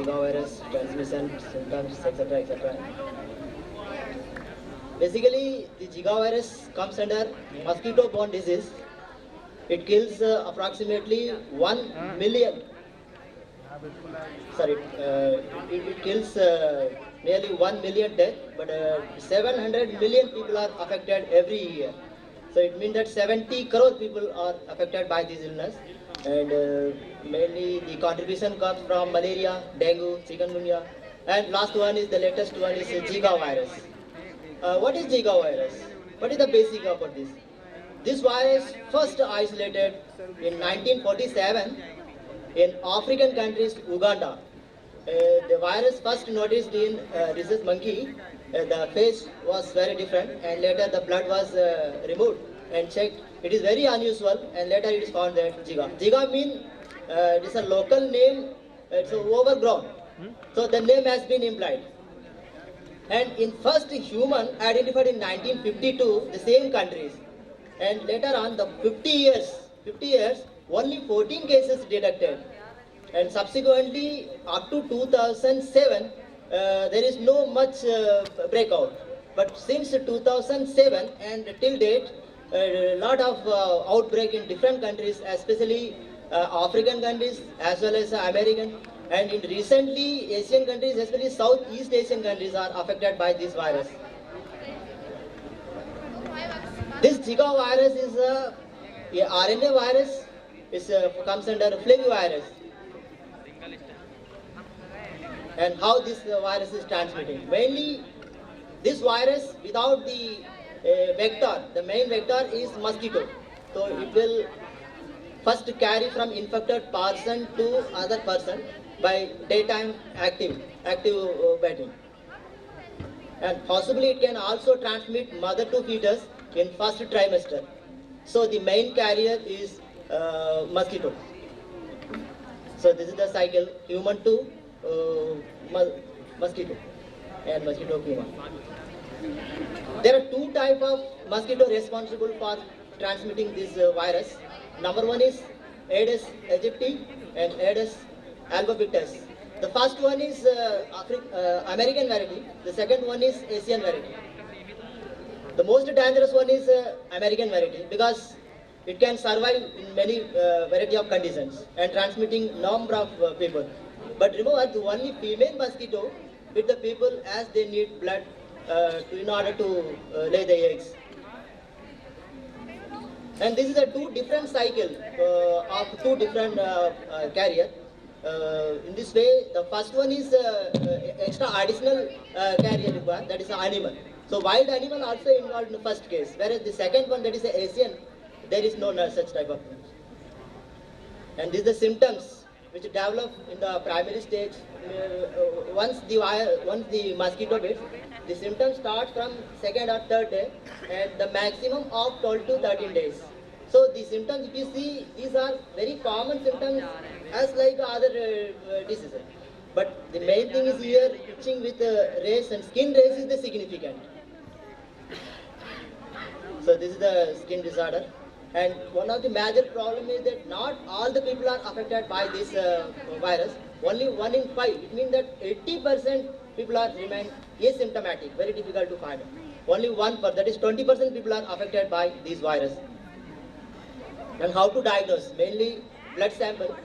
Zika virus transmission symptoms, etc., etc. Basically, the Zika virus comes under mosquito-borne disease. It kills approximately 1 million. Sorry, it kills nearly 1 million death, but 700 million people are affected every year. So it means that 70 crore people are affected by this illness, and mainly the contribution comes from malaria, dengue, chikungunya, and last one is the latest one is Zika virus. What is Zika virus? What is the basic about this? This virus first isolated in 1947 in African countries, Uganda. The virus first noticed in rhesus monkey. The face was very different, and later the blood was removed and checked. It is very unusual, and later it is found that Zika. Zika means it is a local name. It's overgrown, so the name has been implied. And in first human identified in 1952, the same countries, and later on the 50 years, only 14 cases detected, and subsequently up to 2007 there is no much breakout, but since 2007 and till date a lot of outbreak in different countries, especially African countries as well as American, and in recently Asian countries, especially Southeast Asian countries are affected by this virus. This Zika virus is a RNA virus. It comes under flavivirus. And how this virus is transmitting? Mainly, this virus without the vector, the main vector is mosquito. So it will first carry from infected person to other person by daytime active batting. And possibly it can also transmit mother to fetus in first trimester. So the main carrier is mosquito. So this is the cycle, human to mosquito and mosquito human. There are two types of mosquito responsible for transmitting this virus. Number one is Aedes aegypti and Aedes albopictus. The first one is American variety. The second one is Asian variety. The most dangerous one is American variety because it can survive in many variety of conditions and transmitting number of people. But remember, the only female mosquito with the people as they need blood in order to lay the eggs. And this is a two different cycle of two different carrier. In this way, the first one is extra additional carrier required, that is an animal. So wild animal also involved in the first case, whereas the second one, that is a Asian, there is no such type of thing. And these are the symptoms which develop in the primary stage. Once the mosquito bites, the symptoms start from second or third day, and the maximum of 12 to 13 days. So the symptoms, if you see, these are very common symptoms as like other diseases. But the main thing is here, itching with rash and skin rash is the significant. So this is the skin disorder. And one of the major problem is that not all the people are affected by this virus. Only 1 in 5. It means that 80% people are remain asymptomatic, very difficult to find. Only 1%, that is 20% people are affected by this virus. And how to diagnose? Mainly blood sample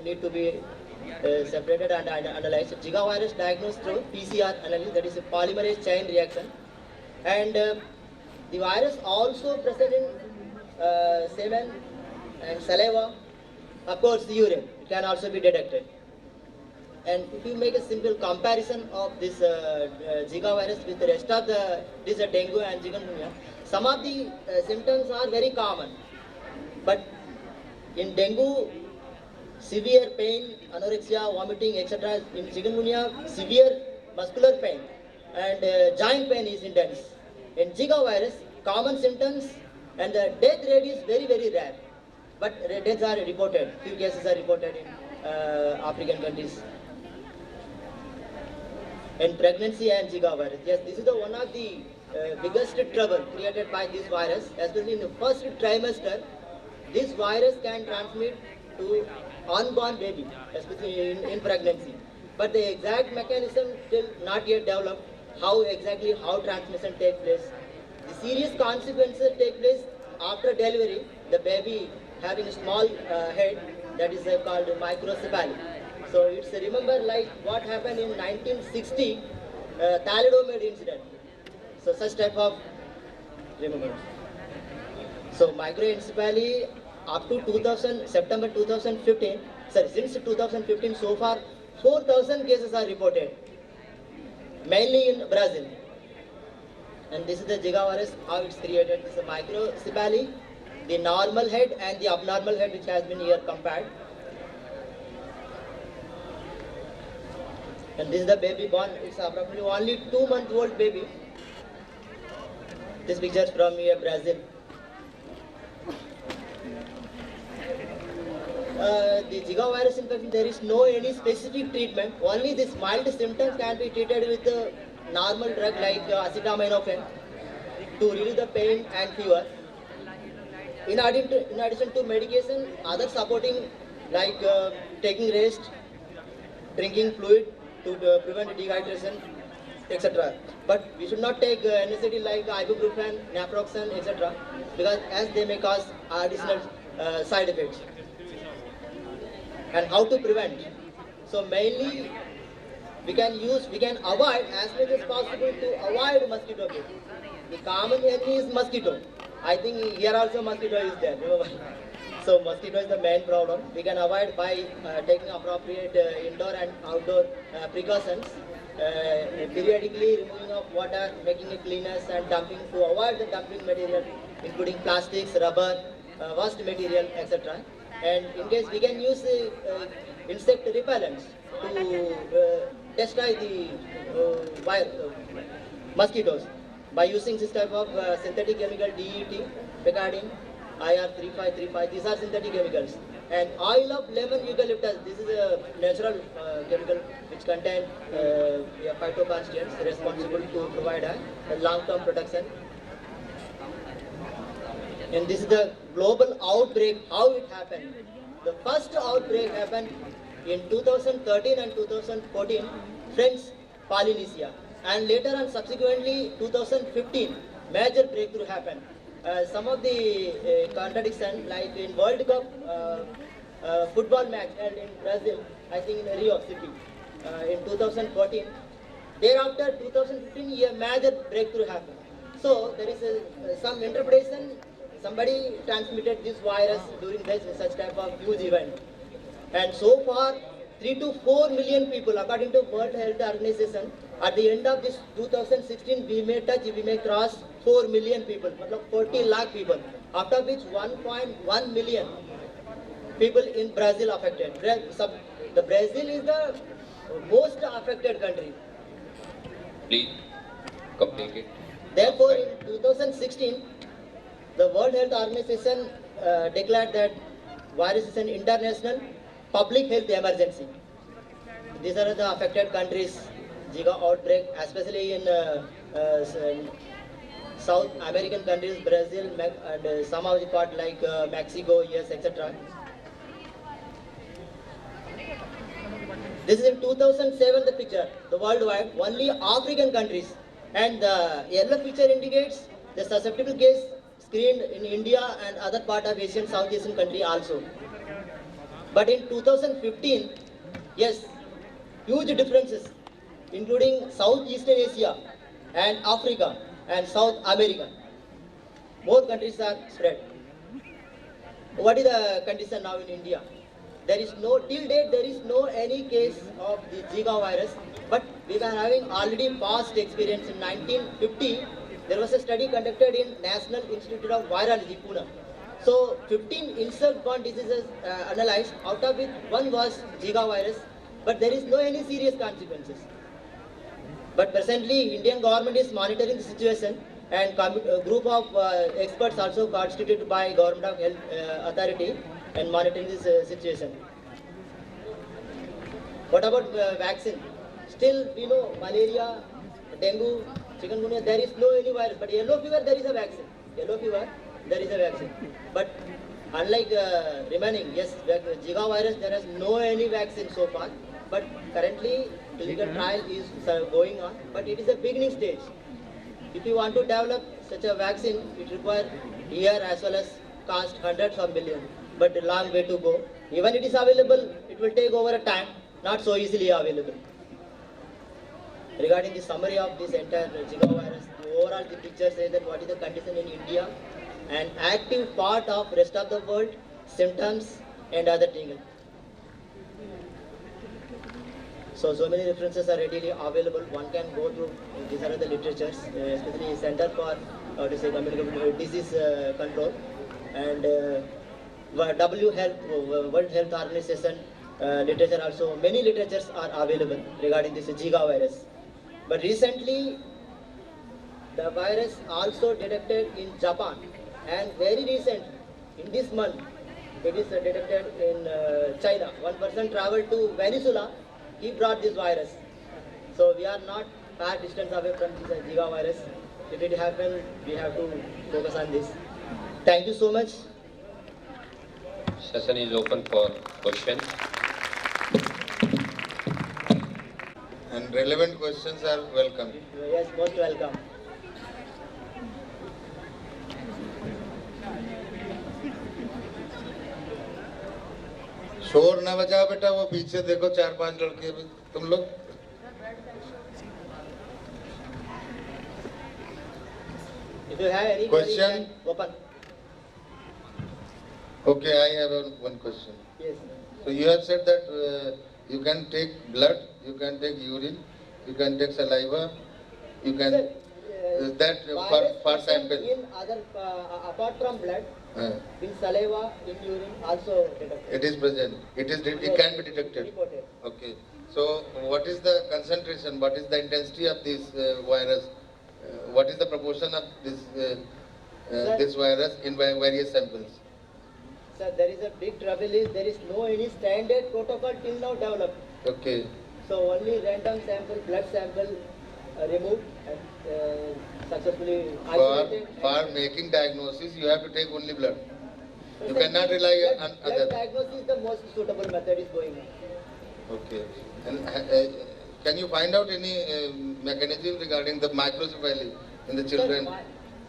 need to be separated and analyzed. Zika virus diagnosed through PCR analysis, that is a polymerase chain reaction. And the virus also present in semen and saliva, of course urine, it can also be detected. And if you make a simple comparison of this Zika virus with the rest of this dengue and chikungunya, some of the symptoms are very common. But in dengue, severe pain, anorexia, vomiting, etc. In chikungunya, severe muscular pain and joint pain is intense. In Zika virus, common symptoms and the death rate is very, very rare. But deaths are reported. Few cases are reported in African countries. In pregnancy and Zika virus, yes, this is the one of the biggest trouble created by this virus. Especially in the first trimester, this virus can transmit to unborn baby, especially in pregnancy. but the exact mechanism still not yet developed. How exactly how transmission takes place. The serious consequences take place after delivery. The baby having a small head, that is called microcephaly. So it's remember like what happened in 1960 thalidomide incident. So such type of remembrance. So microencephaly up to 2000 September 2015. Sorry, since 2015 so far 4,000 cases are reported, mainly in Brazil. And this is the Zika virus, how it's created. This is a microcephaly, the normal head and the abnormal head which has been here compared. And this is the baby born, it's approximately only 2-month-old baby. This picture is from here, Brazil. The Zika virus infection, there is no any specific treatment. Only these mild symptoms can be treated with a normal drug like acetaminophen to relieve the pain and fever. In addition to medication, other supporting like taking rest, drinking fluid to prevent dehydration, etc. But we should not take NSAID like ibuprofen, naproxen, etc. because as they may cause additional side effects. And how to prevent? So mainly we can avoid as much as possible to avoid mosquito bite. The common enemy is mosquito. I think here also mosquito is there. So mosquito is the main problem. We can avoid by taking appropriate indoor and outdoor precautions. Periodically removing of water, making it cleaners and dumping to avoid the dumping material, including plastics, rubber, waste material, etc. And in case we can use insect repellents to destroy the mosquitoes by using this type of synthetic chemical DET, Pecadine, IR3535. These are synthetic chemicals. And oil of lemon eucalyptus. This is a natural chemical which contains phytoconstituents responsible to provide a long-term protection. And this is the global outbreak, how it happened. The first outbreak happened in 2013 and 2014, French Polynesia. And later on, subsequently, 2015, major breakthrough happened. Some of the contradiction, like in World Cup football match held in Brazil, I think in Rio City, in 2014. Thereafter, 2015, a major breakthrough happened. So there is some interpretation. Somebody transmitted this virus during such type of huge event. And so far, 3 to 4 million people, according to World Health Organization, at the end of this 2016, we may cross 4 million people, 40 lakh people, out of which 1.1 million people in Brazil affected. The Brazil is the most affected country. Please complete it. Therefore, in 2016, the World Health Organization declared that virus is an international public health emergency. These are the affected countries, Zika outbreak, especially in South American countries, Brazil, and some of the part like Mexico, US, etc. This is in 2007 the picture, the worldwide, only African countries. And the yellow picture indicates the susceptible case screened in India and other part of Asian, South Asian country also. But in 2015, yes, huge differences, including Southeastern Asia and Africa and South America. More countries are spread. What is the condition now in India? There is no, till date, there is no any case of the Zika virus, but we were having already past experience in 1950. There was a study conducted in National Institute of Virology, Pune. So 15 insect-borne diseases analyzed, out of which one was Zika virus, but there is no any serious consequences. But presently, Indian government is monitoring the situation, and a group of experts also constituted by Government of Health Authority and monitoring this situation. What about vaccine? Still, we know malaria, dengue, chikungunya, there is no any virus, but yellow fever, there is a vaccine. Yellow fever, there is a vaccine. But unlike remaining, yes, Zika virus, there is no any vaccine so far. but currently clinical trial is going on, but it is a beginning stage. If you want to develop such a vaccine, it requires year as well as cost hundreds of millions, but a long way to go. Even it is available, it will take over a time, not so easily available. Regarding the summary of this entire Zika virus, overall the picture says that what is the condition in India and active part of rest of the world, symptoms and other things. So many references are readily available. One can go through. These are the literatures, especially Center for Communicable Disease Control and World Health Organization literature also. Many literatures are available regarding this Zika virus. But recently, the virus also detected in Japan, and very recent, in this month, it is detected in China. One person traveled to Venezuela. He brought this virus. So we are not far distance away from this Zika virus. If it happens, we have to focus on this. Thank you so much. Session is open for questions. And relevant questions are welcome. Yes, most welcome. शोर ना बजाओ बेटा, वो पीछे देखो 4-5 लड़के भी तुम लोग. If you have any Question? open. Okay, I have one question. Yes. So you have said that you can take blood, you can take urine, you can take saliva, you can that for Virus sample. in other apart from blood, in saliva, in urine also detected. It is present. It can be detected. Reported. Okay. So what is the concentration? What is the intensity of this virus? What is the proportion of this virus in various samples? So there is a big trouble is there is no any standard protocol till now developed. Okay. So only random sample, blood sample removed and successfully isolated. For making diagnosis, you have to take only blood. You cannot rely on blood other. diagnosis is the most suitable method is going on. Okay. And can you find out any mechanism regarding the microcephaly in the children? Sir,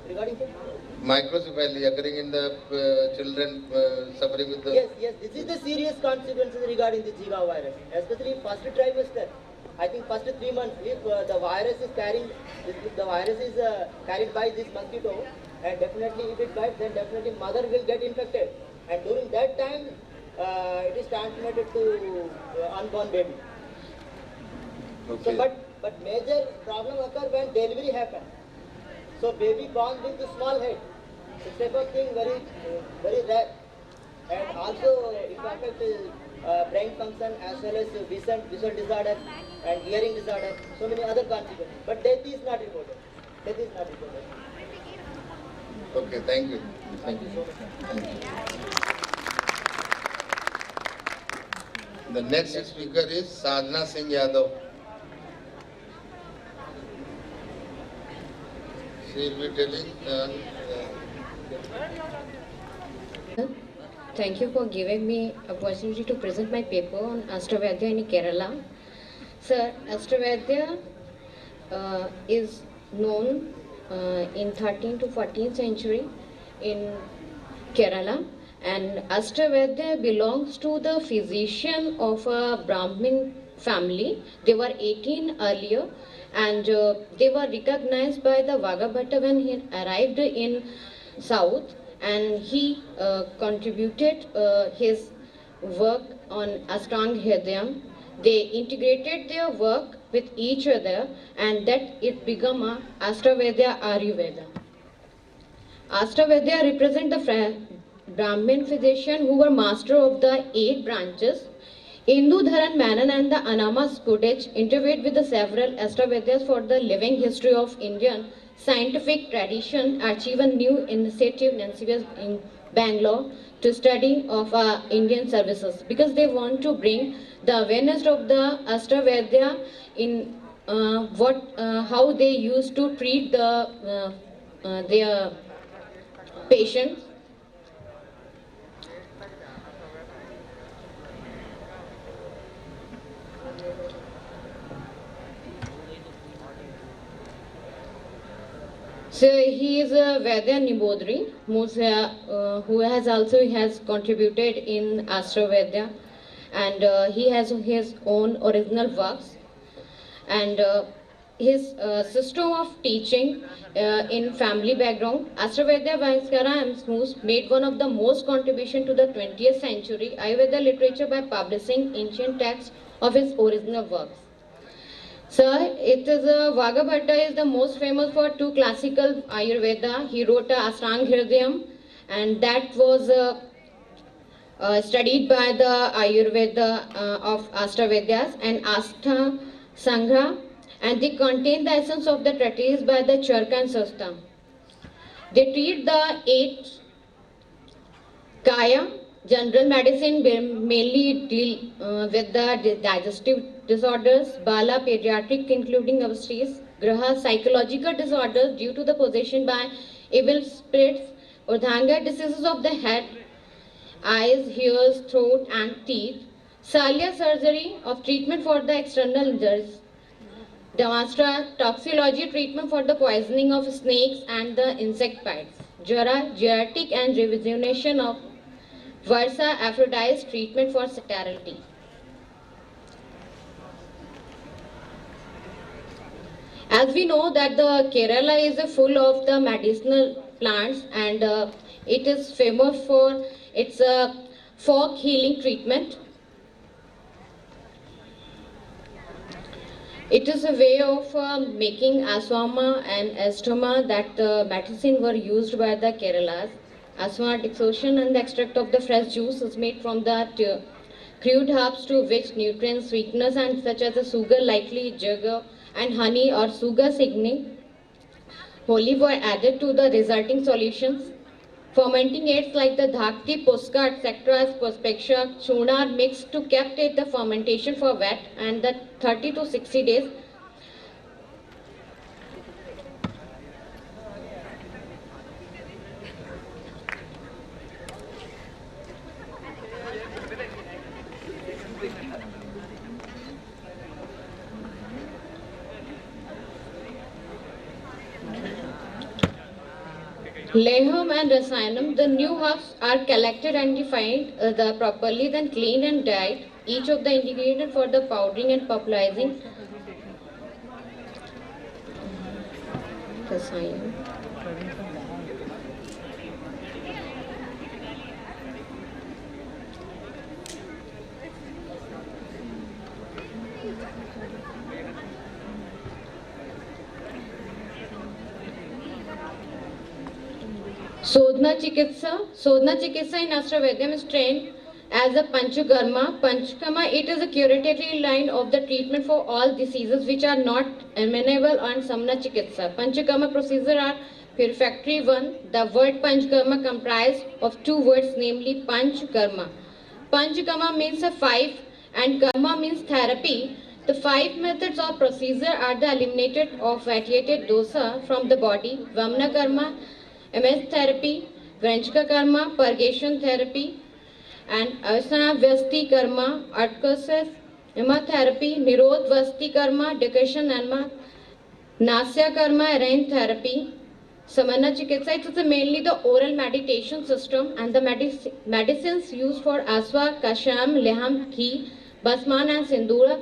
regarding the Microcephaly occurring in the children suffering with the. Yes, this is the serious consequences regarding the Zika virus, especially first trimester. I think first 3 months, if the virus is carrying, if the virus is carried by this mosquito, and definitely if it bites, then definitely mother will get infected, and during that time, it is transmitted to unborn baby. Okay. So, but major problem occur when delivery happens. So baby born with a small head. This type of thing very rare. And also it affects brain function as well as visual disorder and hearing disorder. So many other consequences. But death is not reported. Death is not reported. Okay, thank you. Thank you so much. The next speaker is Sadhana Singh Yadav. She will be telling. Thank you for giving me opportunity to present my paper on Ashtavedya in Kerala. Sir, Ashtavedya is known in 13th to 14th century in Kerala, and Ashtavedya belongs to the physician of a Brahmin family. They were 18 earlier, and they were recognized by the Vagabhatta when he arrived in South, and he contributed his work on Ashtanga Hridayam. They integrated their work with each other, and that it became a Ashtavedya Ayurveda. Ashtavedya represent the Brahmin physician who were master of the 8 branches. Indudharan Menon and the Anamas Kudich interviewed with the several Ashtavedyas for the living history of Indian scientific tradition, achieve a new initiative in Bangalore to study of Indian services, because they want to bring the awareness of the Ashtavedya in how they used to treat their patients. So he is a Vaidya Nibodri, who has contributed in Astrovedya, and he has his own original works, and his system of teaching in family background. Astrovedya Vaskara and Smoos made one of the most contribution to the 20th century Ayurveda literature by publishing ancient texts of his original works. Sir, it is Vagabhatta is the most famous for two classical Ayurveda. He wrote Ashtanga Hridayam, and that was studied by the Ayurveda of Ashtavedyas, and Astha Sangra, and they contain the essence of the treatise by the Charka and Sasta. They treat the 8 Kaya. General medicine mainly deal with the digestive disorders, Bala pediatric including obstetrics, Graha psychological disorders due to the possession by evil spirits, Urdhanga diseases of the head, eyes, ears, throat and teeth, Salya surgery of treatment for the external injuries, Damastra toxicology treatment for the poisoning of snakes and the insect bites, Jara geriatric and rejuvenation of Varsa Aphrodite's treatment for sterility. As we know that the Kerala is full of the medicinal plants, and it is famous for its folk healing treatment. It is a way of making aswama and estoma that medicine were used by the Keralas. Aswama decoction and the extract of the fresh juice is made from the crude herbs to which nutrients, sweeteners and such as the sugar likely sugar and honey or sugar signi wholly were added to the resulting solutions. Fermenting aids like the dhakti, puska, etc. Perspexia, churna are mixed to kept it the fermentation for wet and the 30 to 60 days. Leham and Rasayanam, the new herbs are collected and defined properly, then cleaned and dried. Each of the ingredients for the powdering and popularizing. Rasayanam. Sodhna Chikitsa in Ashtavedyam is trained as a Panchakarma. Panchakarma, it is a curative line of the treatment for all diseases which are not amenable on Samna Chikitsa. Panchakarma procedures are purificatory one. The word Panchakarma comprised of two words, namely Panchakarma. Panchakarma means a 5 and Karma means therapy. The 5 methods of procedure are the elimination of vitiated dosa from the body, Vamna Karma, MS therapy, Vrenchka Karma, purgation therapy, and Asana Vyasti Karma, Atkasis, Ema therapy, Nirod Vasti Karma, Decation Anma, Nasya Karma, Arrange therapy, Samana Chikitsa. It is mainly the oral meditation system, and the medicines used for Aswa, Kasham, Leham, Ghee, Basman and Sindura.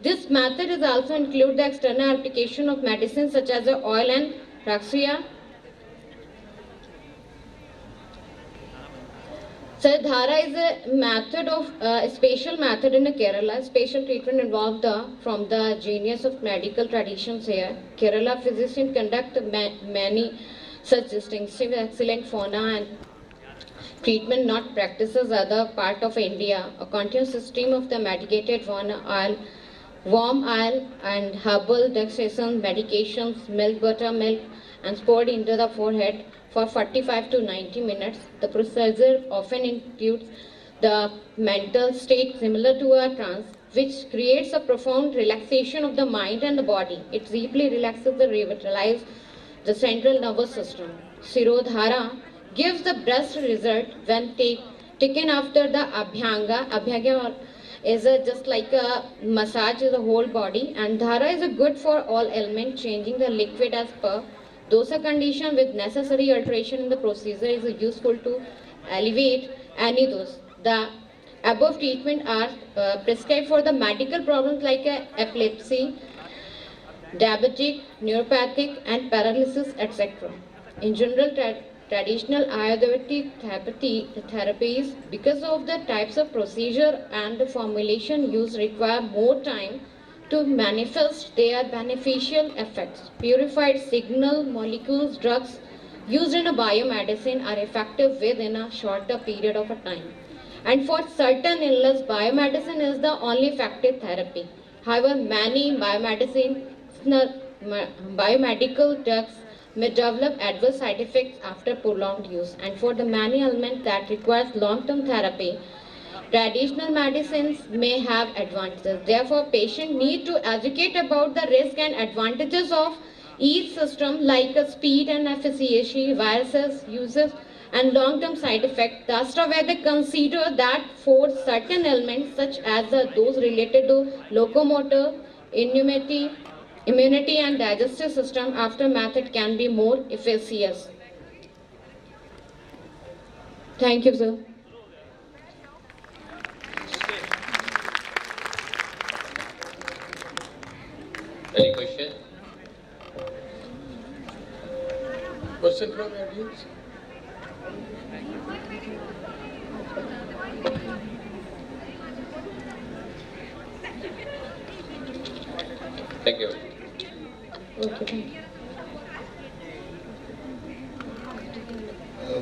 This method is also include the external application of medicines such as the oil and Raxia. So Dhara is a method of a special method in Kerala. Special treatment involved from the genius of medical traditions here. Kerala physicians conduct many such distinctive, excellent fauna and treatment not practices other part of India. A continuous system of the medicated fauna oil, warm oil and herbal dextration, medications, milk, buttermilk and poured into the forehead for 45 to 90 minutes. The procedure often includes the mental state similar to a trance, which creates a profound relaxation of the mind and the body. It deeply relaxes and revitalizes the central nervous system. Sirodhara gives the best result when taken after the Abhyanga. Abhyanga is just like a massage of the whole body, and Dhara is a good for all ailments, changing the liquid as per dosa condition with necessary alteration in the procedure is useful to alleviate any dose. The above treatment are prescribed for the medical problems like epilepsy, diabetic, neuropathic, and paralysis, etc. In general, traditional Ayurvedic therapies, because of the types of procedure and the formulation used, require more time to manifest their beneficial effects. Purified signal molecules drugs used in a biomedicine are effective within a shorter period of a time. And for certain illness, biomedicine is the only effective therapy. However, many biomedical drugs may develop adverse side effects after prolonged use. And for the many ailments that requires long-term therapy, traditional medicines may have advantages. Therefore, patients need to educate about the risk and advantages of each system, like speed and efficacy, viruses, uses, and long-term side effects. The Ashtavedya consider that for certain ailments, such as those related to locomotor, immunity and digestive system, after method can be more efficacious. Thank you, sir. Any question? Question from audience? Thank you. Okay, thank you.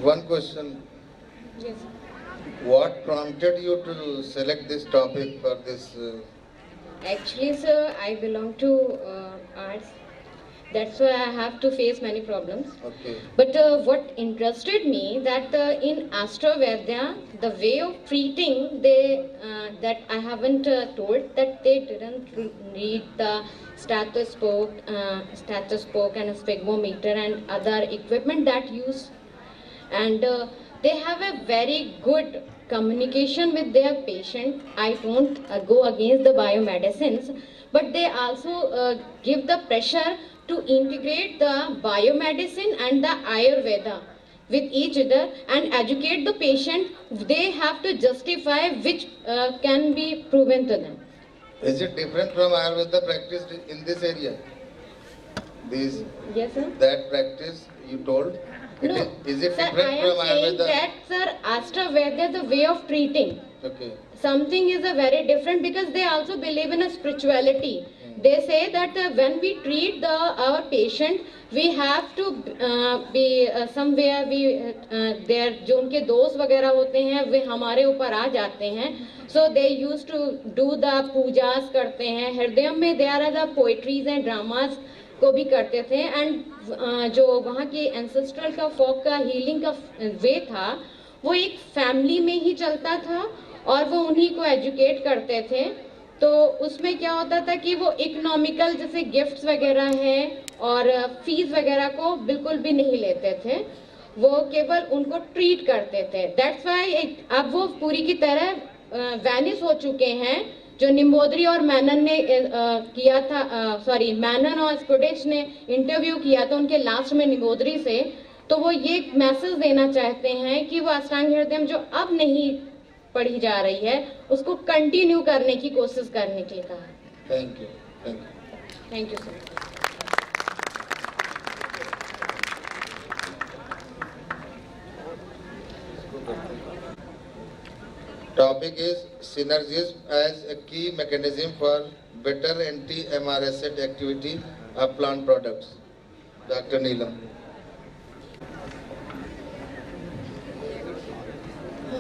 One question. Yes. What prompted you to select this topic for this? Actually, sir, I belong to arts. That's why I have to face many problems. Okay. But what interested me that in Ashtavedya, the way of treating, that I haven't told that they didn't read the stethoscope and a sphygmometer and other equipment that use, and they have a very good communication with their patient. I don't go against the biomedicines, but they also give the pressure to integrate the biomedicine and the Ayurveda with each other and educate the patient. They have to justify which can be proven to them. Is it different from Ayurveda practice in this area? This Yes, sir. that practice you told? No, Is it sir, different I from am saying Ayurveda? that, sir, Ashtavedya, the way of treating, Okay. something is a very different, because they also believe in a spirituality. They say that when we treat our patient, we have to be somewhere their जो उनके दोष वगैरह होते हैं वे हमारे ऊपर आ जाते हैं. So they used to do the Pooja's करते हैं. हृदय में there are the poetries and dramas को भी करते थे. एंड जो वहाँ की एंसेस्ट्रल का फोक का हीलिंग का वे था, वो एक फैमिली में ही चलता था और वो उन्हीं को एजुकेट करते थे. तो उसमें क्या होता था कि वो इकोनॉमिकल जैसे गिफ्ट्स वगैरह हैं और फीस वगैरह को बिल्कुल भी नहीं लेते थे. वो केवल उनको ट्रीट करते थे. दैट्स वाई अब वो पूरी की तरह वैनिश हो चुके हैं. जो निम्बोदरी और मैनन ने किया था, मैनन और स्कुडिच ने इंटरव्यू किया था उनके लास्ट में निम्बोदरी से, तो वो ये मैसेज देना चाहते हैं कि वो अष्टांग हृदय जो अब नहीं पढ़ी जा रही है उसको कंटिन्यू करने की कोशिश करने के लिए कहा. Thank you. Thank you. Thank you sir. Topic is synergism as a key mechanism for better anti-MRSA activity of plant products. Dr. Neelam.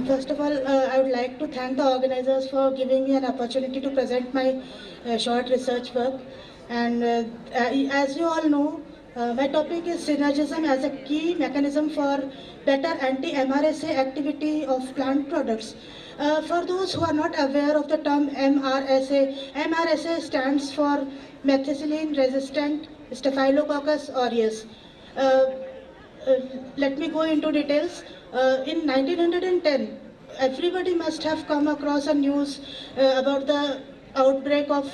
First of all, I would like to thank the organizers for giving me an opportunity to present my short research work. And as you all know, my topic is synergism as a key mechanism for better anti-MRSA activity of plant products. For those who are not aware of the term MRSA, MRSA stands for methicillin-resistant Staphylococcus aureus. Let me go into details. In 1910, everybody must have come across a news about the outbreak of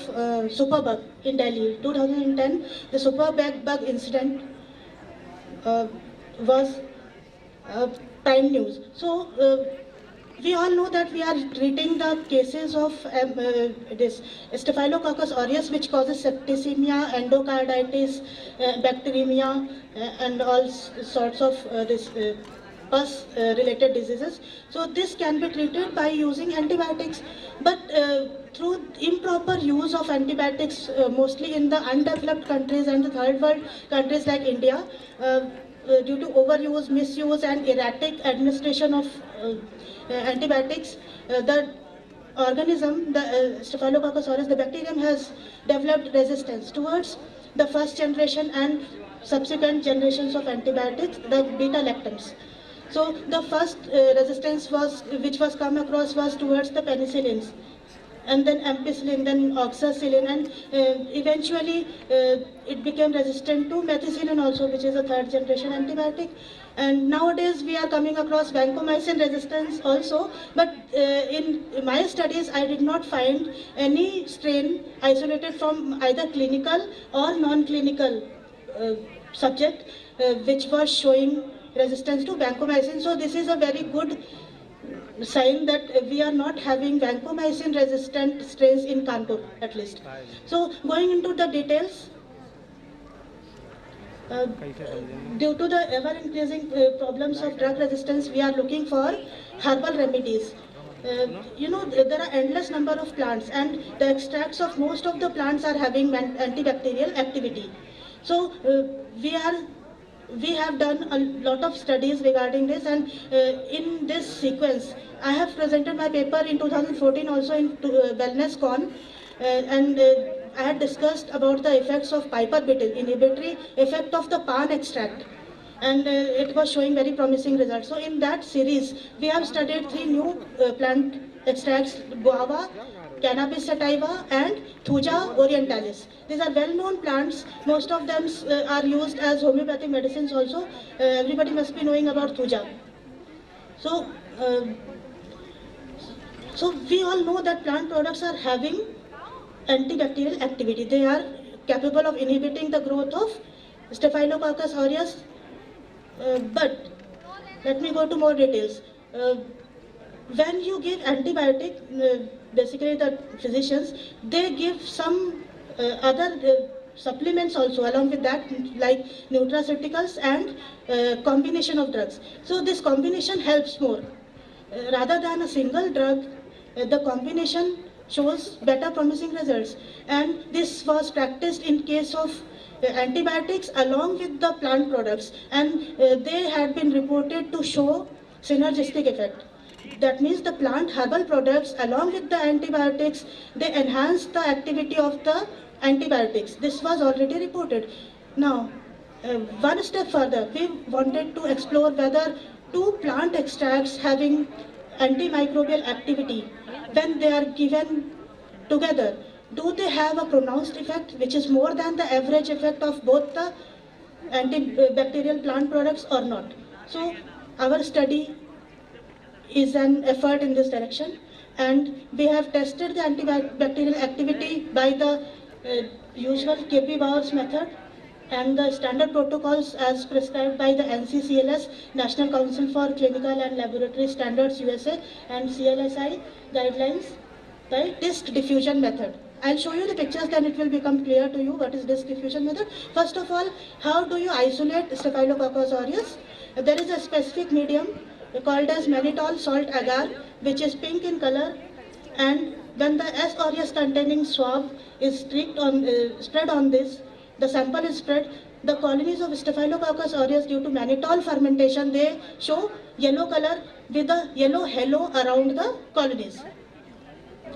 superbug in Delhi. 2010, the superbug incident. was prime news. So we all know that we are treating the cases of this Staphylococcus aureus, which causes septicemia, endocarditis, bacteremia, and all sorts of this pus related diseases. So this can be treated by using antibiotics, but through improper use of antibiotics, mostly in the undeveloped countries and the third world countries like India, due to overuse, misuse, and erratic administration of antibiotics, the organism, the Staphylococcus aureus, the bacterium has developed resistance towards the first generation and subsequent generations of antibiotics, the beta-lactams. So the first resistance which was come across was towards the penicillins, and then ampicillin, then oxacillin, and eventually it became resistant to methicillin also, which is a third generation antibiotic. And nowadays we are coming across vancomycin resistance also, but in my studies I did not find any strain isolated from either clinical or non-clinical subject which was showing resistance to vancomycin. So this is a very good sign that we are not having vancomycin resistant strains in Kanpur at least. So going into the details, due to the ever increasing problems of drug resistance, we are looking for herbal remedies. There are endless number of plants, and the extracts of most of the plants are having antibacterial activity. So we have done a lot of studies regarding this, and in this sequence I have presented my paper in 2014 also in Wellness Con, and I had discussed about the effects of piper beetle, inhibitory effect of the pan extract, and it was showing very promising results. So in that series we have studied 3 new plant extracts: guava, Cannabis sativa, and Thuja orientalis. These are well-known plants. Most of them are used as homeopathic medicines also. Everybody must be knowing about Thuja. So, we all know that plant products are having antibacterial activity. They are capable of inhibiting the growth of Staphylococcus aureus. But let me go to more details. When you give antibiotic, basically the physicians, they give some other supplements also along with that, like nutraceuticals and combination of drugs. So this combination helps more. Rather than a single drug, the combination shows better promising results. And this was practiced in case of antibiotics along with the plant products, and they had been reported to show synergistic effect. That means the plant herbal products along with the antibiotics, they enhance the activity of the antibiotics. This was already reported. Now, one step further, we wanted to explore whether 2 plant extracts having antimicrobial activity, when they are given together, do they have a pronounced effect which is more than the average effect of both the antibacterial plant products or not? So our study is an effort in this direction, and we have tested the antibacterial activity by the usual KP Bowers method and the standard protocols as prescribed by the NCCLS, National Council for Clinical and Laboratory Standards USA, and CLSI guidelines by disk diffusion method. I'll show you the pictures, then it will become clear to you what is disk diffusion method. First of all, how do you isolate Staphylococcus aureus? There is a specific medium called as mannitol salt agar, which is pink in color, and when the S. aureus containing swab is spread on this, the sample is spread, the colonies of Staphylococcus aureus, due to mannitol fermentation, they show yellow color with a yellow halo around the colonies.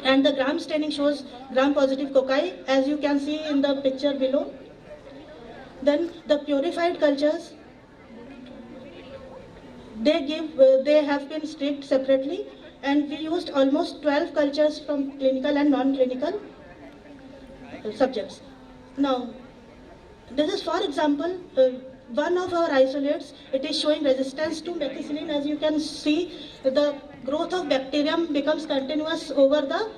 And the gram staining shows gram-positive cocci, as you can see in the picture below. Then the purified cultures, they have been streaked separately, and we used almost 12 cultures from clinical and non-clinical subjects. Now, this is, for example, one of our isolates. It is showing resistance to methicillin. As you can see, the growth of bacterium becomes continuous over the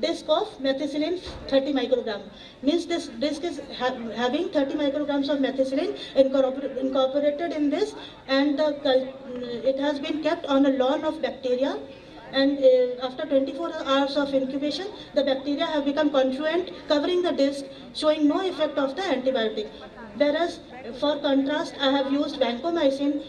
disc of methicillin 30 microgram. Means this disc is having 30 micrograms of methicillin incorporated in this, and it has been kept on a lawn of bacteria, and after 24 hours of incubation, the bacteria have become confluent, covering the disc, showing no effect of the antibiotic. Whereas, for contrast, I have used vancomycin,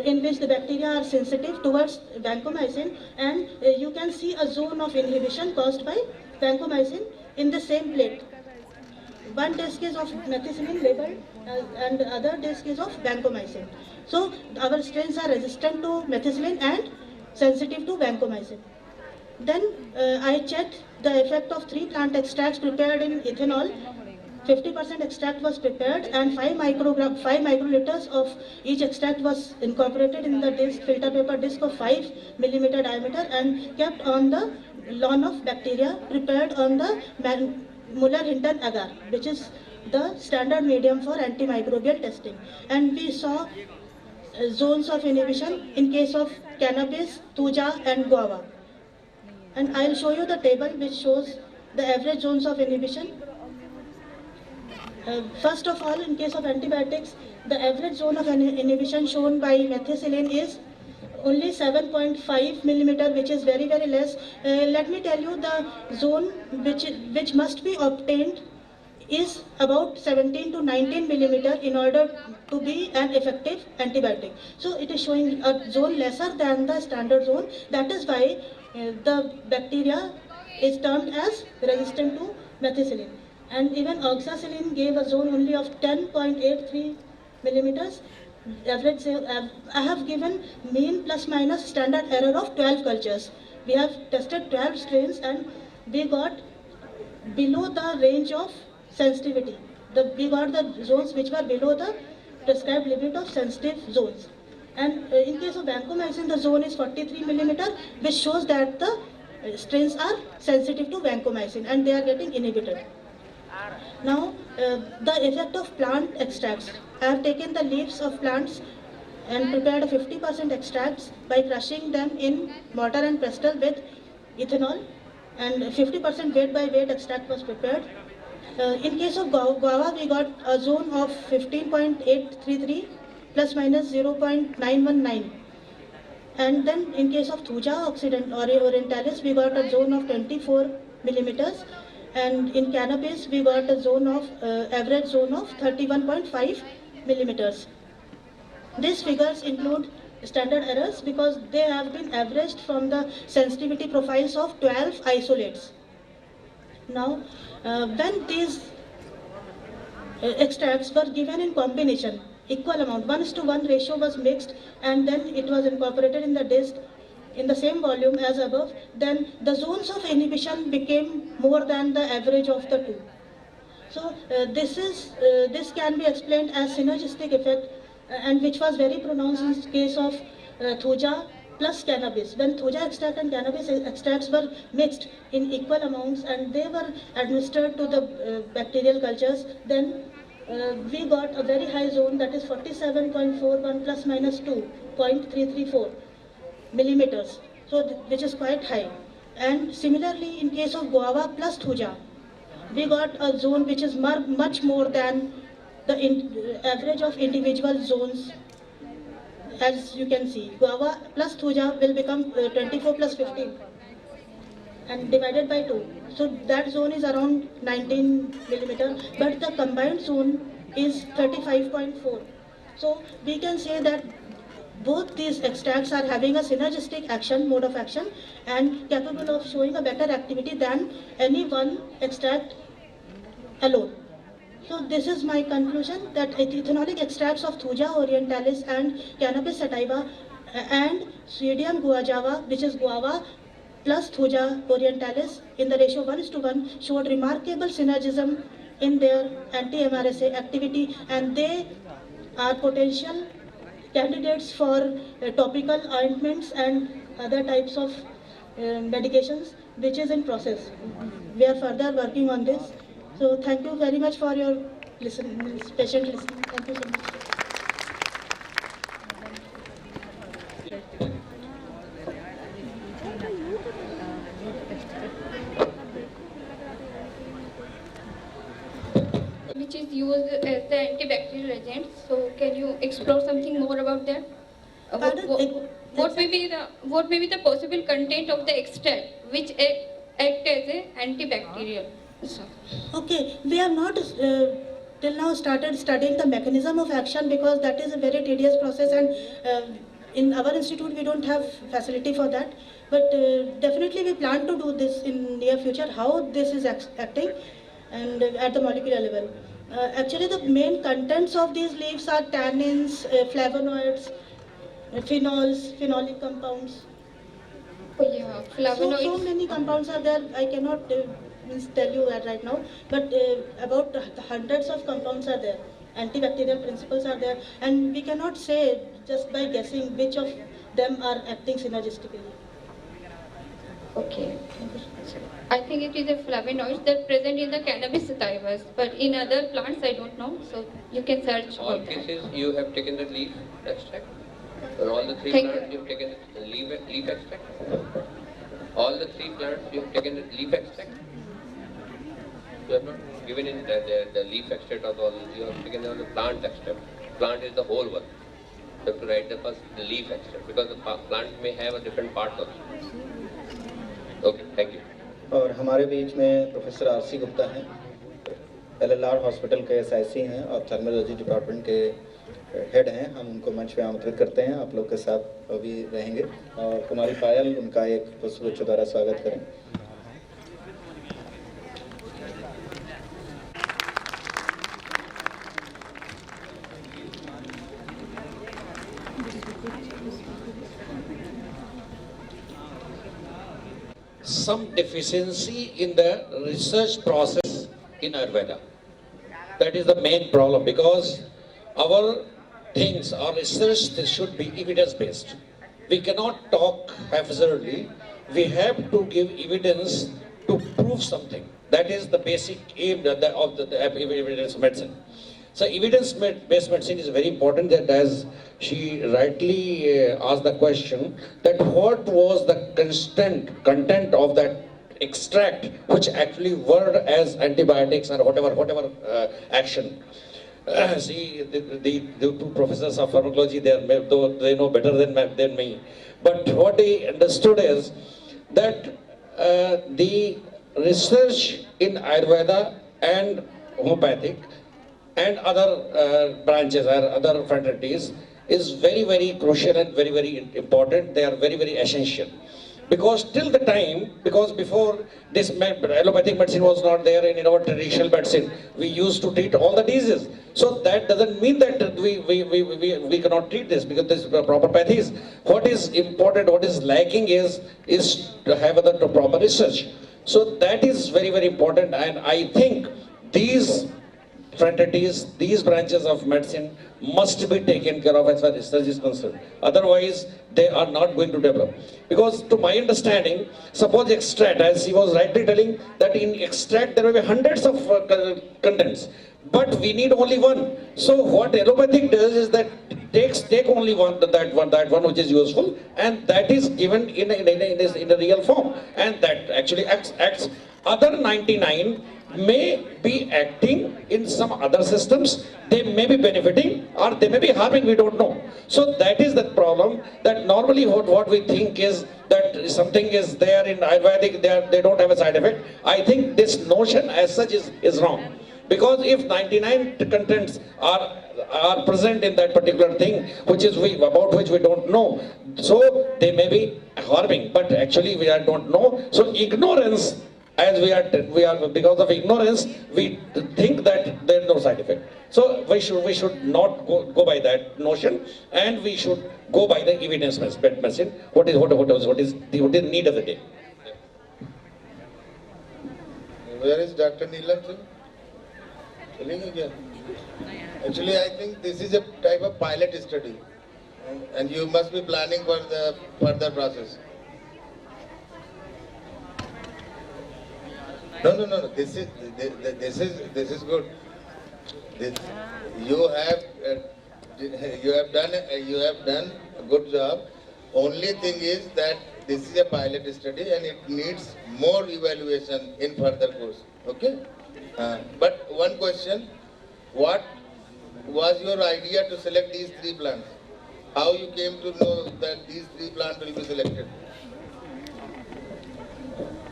in which the bacteria are sensitive towards vancomycin, and you can see a zone of inhibition caused by vancomycin in the same plate. One disc is of methicillin labeled and the other disc is of vancomycin. So our strains are resistant to methicillin and sensitive to vancomycin. Then I checked the effect of 3 plant extracts prepared in ethanol. 50% extract was prepared, and 5 microliters of each extract was incorporated in the disc, filter paper disc of 5 millimeter diameter, and kept on the lawn of bacteria prepared on the Muller-Hinton agar, which is the standard medium for antimicrobial testing. And we saw zones of inhibition in case of cannabis, thuja and guava. And I'll show you the table which shows the average zones of inhibition. First of all, in case of antibiotics, the average zone of inhibition shown by methicillin is only 7.5 millimeter, which is very, very less. Let me tell you, the zone which must be obtained is about 17 to 19 millimeter in order to be an effective antibiotic. So it is showing a zone lesser than the standard zone. That is why the bacteria is termed as resistant to methicillin. And even oxacillin gave a zone only of 10.83 millimeters. Average, I have given mean plus minus standard error of 12 cultures. We have tested 12 strains and we got below the range of sensitivity. We got the zones which were below the prescribed limit of sensitive zones. And in case of vancomycin, the zone is 43 millimeter, which shows that the strains are sensitive to vancomycin and they are getting inhibited. Now, the effect of plant extracts. I have taken the leaves of plants and prepared 50% extracts by crushing them in mortar and pestle with ethanol, and 50% weight by weight extract was prepared. In case of guava, we got a zone of 15.833 plus minus 0.919. And then in case of thuja orientalis, we got a zone of 24 millimeters. And in cannabis, we got a zone of average zone of 31.5 millimeters. These figures include standard errors because they have been averaged from the sensitivity profiles of 12 isolates. Now, when these extracts were given in combination, equal amount, 1:1 ratio was mixed, and then it was incorporated in the disc in the same volume as above, then the zones of inhibition became more than the average of the two. So this can be explained as synergistic effect, and which was very pronounced in case of thuja plus cannabis. When thuja extract and cannabis extracts were mixed in equal amounts and they were administered to the bacterial cultures, then we got a very high zone, that is 47.41 plus minus 2.334 millimeters, so which is quite high. And similarly, in case of guava plus thuja, we got a zone which is much more than the average of individual zones. As you can see, guava plus thuja will become 24 plus 15 and divided by 2. So that zone is around 19 millimeter, but the combined zone is 35.4. So we can say that both these extracts are having a synergistic action, mode of action, and capable of showing a better activity than any one extract alone. So this is my conclusion, that ethanolic extracts of thuja orientalis and cannabis sativa and Pseudium guajava, which is guava plus thuja orientalis in the ratio 1:1 showed remarkable synergism in their anti-MRSA activity, and they are potential candidates for topical ointments and other types of medications, which is in process. We are further working on this. So thank you very much for your patient listening. Thank you so much. which is used as the antibacterial agent. So can you explore something more about that? Pardon? What may be the possible content of the extract which act as a antibacterial? So, Okay, we have not till now started studying the mechanism of action because that is a very tedious process, and in our institute we don't have facility for that. But definitely we plan to do this in near future, how this is acting and at the molecular level. Actually the main contents of these leaves are tannins, flavonoids, phenols, phenolic compounds. oh yeah, flavonoids. So many compounds are there. I cannot tell you that right now, but about hundreds of compounds are there. Antibacterial principles are there, and we cannot say just by guessing which of them are acting synergistically. Okay. I think it is a flavonoids that present in the cannabis sativas, but in other plants I don't know. So you can search All about that. cases you have taken the leaf extract? For all the three Thank you. plants you have taken the leaf extract? All the three plants you have taken the leaf extract? You have not given in the leaf extract of all, you have taken on the plant extract. Plant is the whole one. You have to write the first the leaf extract because the plant may have a different part also. Okay, thank you. और हमारे बीच में professor RC Gupta हैं, LLR hospital के SIC हैं और थर्मोलॉजी department के head हैं। हम उनको मंच पे आमंत्रित करते हैं, आप लोग के साथ अभी रहेंगे और कुमारी पायल उनका एक पुष्पगुच्छ द्वारा स्वागत करें। Some deficiency in the research process in Ayurveda. That is the main problem, because our things, our research should be evidence-based. We cannot talk haphazardly. We have to give evidence to prove something. That is the basic aim of the evidence medicine. So evidence-based medicine is very important, that as she rightly asked the question, that what was the content of that extract which actually worked as antibiotics or whatever action. See, the two professors of pharmacology, though they know better than me. But what they understood is that the research in Ayurveda and homeopathic and other branches or other fraternities is very, very crucial and very, very important. They are very, very essential. Because till the time, because before this allopathic medicine was not there in our traditional medicine, we used to treat all the diseases. So that doesn't mean that we cannot treat this, because this proper pathies. What is important, what is lacking is to have the proper research. So that is very, very important, and I think these fraternities, these branches of medicine must be taken care of as far as research is concerned. Otherwise, they are not going to develop. Because to my understanding, suppose extract, as he was rightly telling, that in extract there will be hundreds of contents, but we need only one. So what allopathic does is that take only that one which is useful, and that is given in a real form, and that actually acts. Other 99 may be acting in some other systems, they may be benefiting or they may be harming, we don't know. So that is the problem, that normally what we think is that something is there in Ayurvedic, they don't have a side effect. I think this notion as such is wrong. Because if 99 contents are present in that particular thing, about which we don't know, so they may be harming, but actually we don't know. So ignorance, as we are because of ignorance, we think that there is no side effect. So we should not go by that notion, and we should go by the evidence-based medicine. What is the need of the day? Where is Dr. Neelam sir? Actually, I think this is a type of pilot study, and you must be planning for the further process. No. This is good. You have done a good job. Only thing is that this is a pilot study and it needs more evaluation in further course. Okay. But one question: what was your idea to select these 3 plants? How you came to know that these 3 plants will be selected?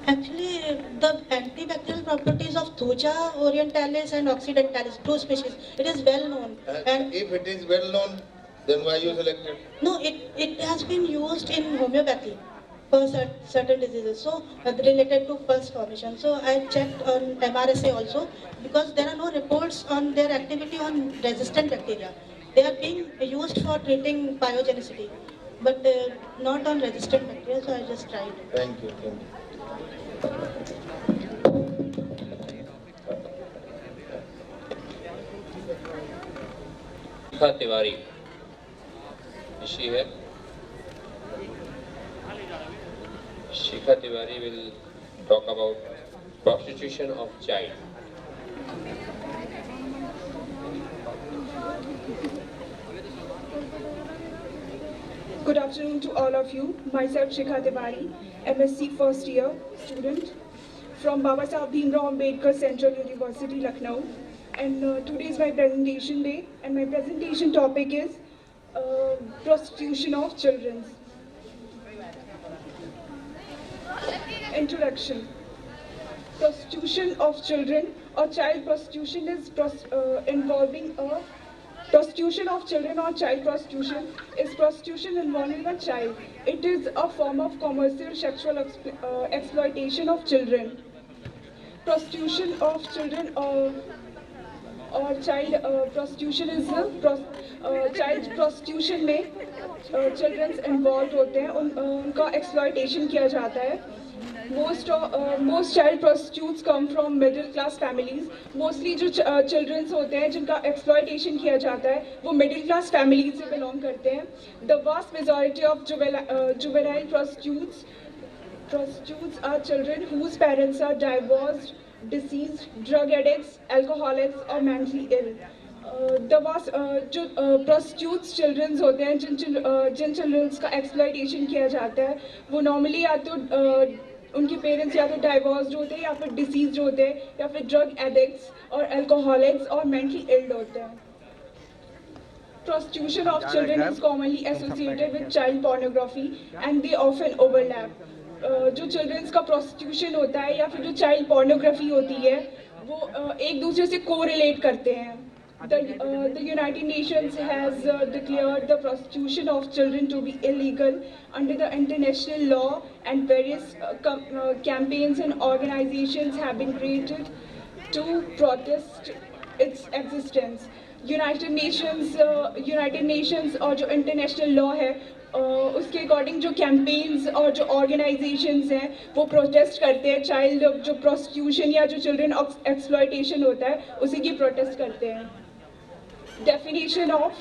Actually, the antibacterial properties of Thuja orientalis and occidentalis, 2 species, it is well known. And If it is well known, then why you selected? no, it has been used in homeopathy for certain diseases, so related to pulse formation. So I checked on MRSA also, because there are no reports on their activity on resistant bacteria. They are being used for treating pyogenicity, but not on resistant bacteria, so I just tried. Thank you. Thank you. Shikha Tiwari. Is she here? Shikha Tiwari will talk about prostitution of child. Good afternoon to all of you. Myself Shikha Tiwari, MSc first year student from Baba Saheb Bhimrao Ambedkar Central University, Lucknow. And today is my presentation day, and my presentation topic is prostitution of children. Introduction. Prostitution of children or child prostitution is prostitution of children or child prostitution is prostitution involving a child. It is a form of commercial sexual exploitation of children. Prostitution of children or child prostitution is child prostitution में children involved होते हैं, उनका exploitation किया जाता है. Most child prostitutes come from middle class families. Mostly जो children होते हैं जिनका exploitation किया जाता है वो middle class families से belong करते हैं. The vast majority of juvenile prostitutes are children whose parents are divorced, deceased, drug addicts, alcoholics or mentally ill. जो prostitutes children होते हैं जिन children का exploitation किया जाता है वो normally या तो उनके पेरेंट्स या तो डाइवोर्स्ड होते हैं या फिर डिसीज्ड होते हैं या फिर ड्रग एडिक्ट्स और अल्कोहलिक्स और मेंटली इल्ड होते हैं. Prostitution of children is commonly associated with child pornography and they often overlap. जो children's का prostitution होता है या फिर जो child pornography होती है वो एक दूसरे से correlate करते हैं. The United Nations has declared the prostitution of children to be illegal under the international law, and various campaigns and organizations have been created to protest its existence. United Nations और जो international law है उसके according जो campaigns और जो organizations हैं वो protest करते हैं child जो prostitution या जो children exploitation होता है उसी की protest करते हैं. Definition of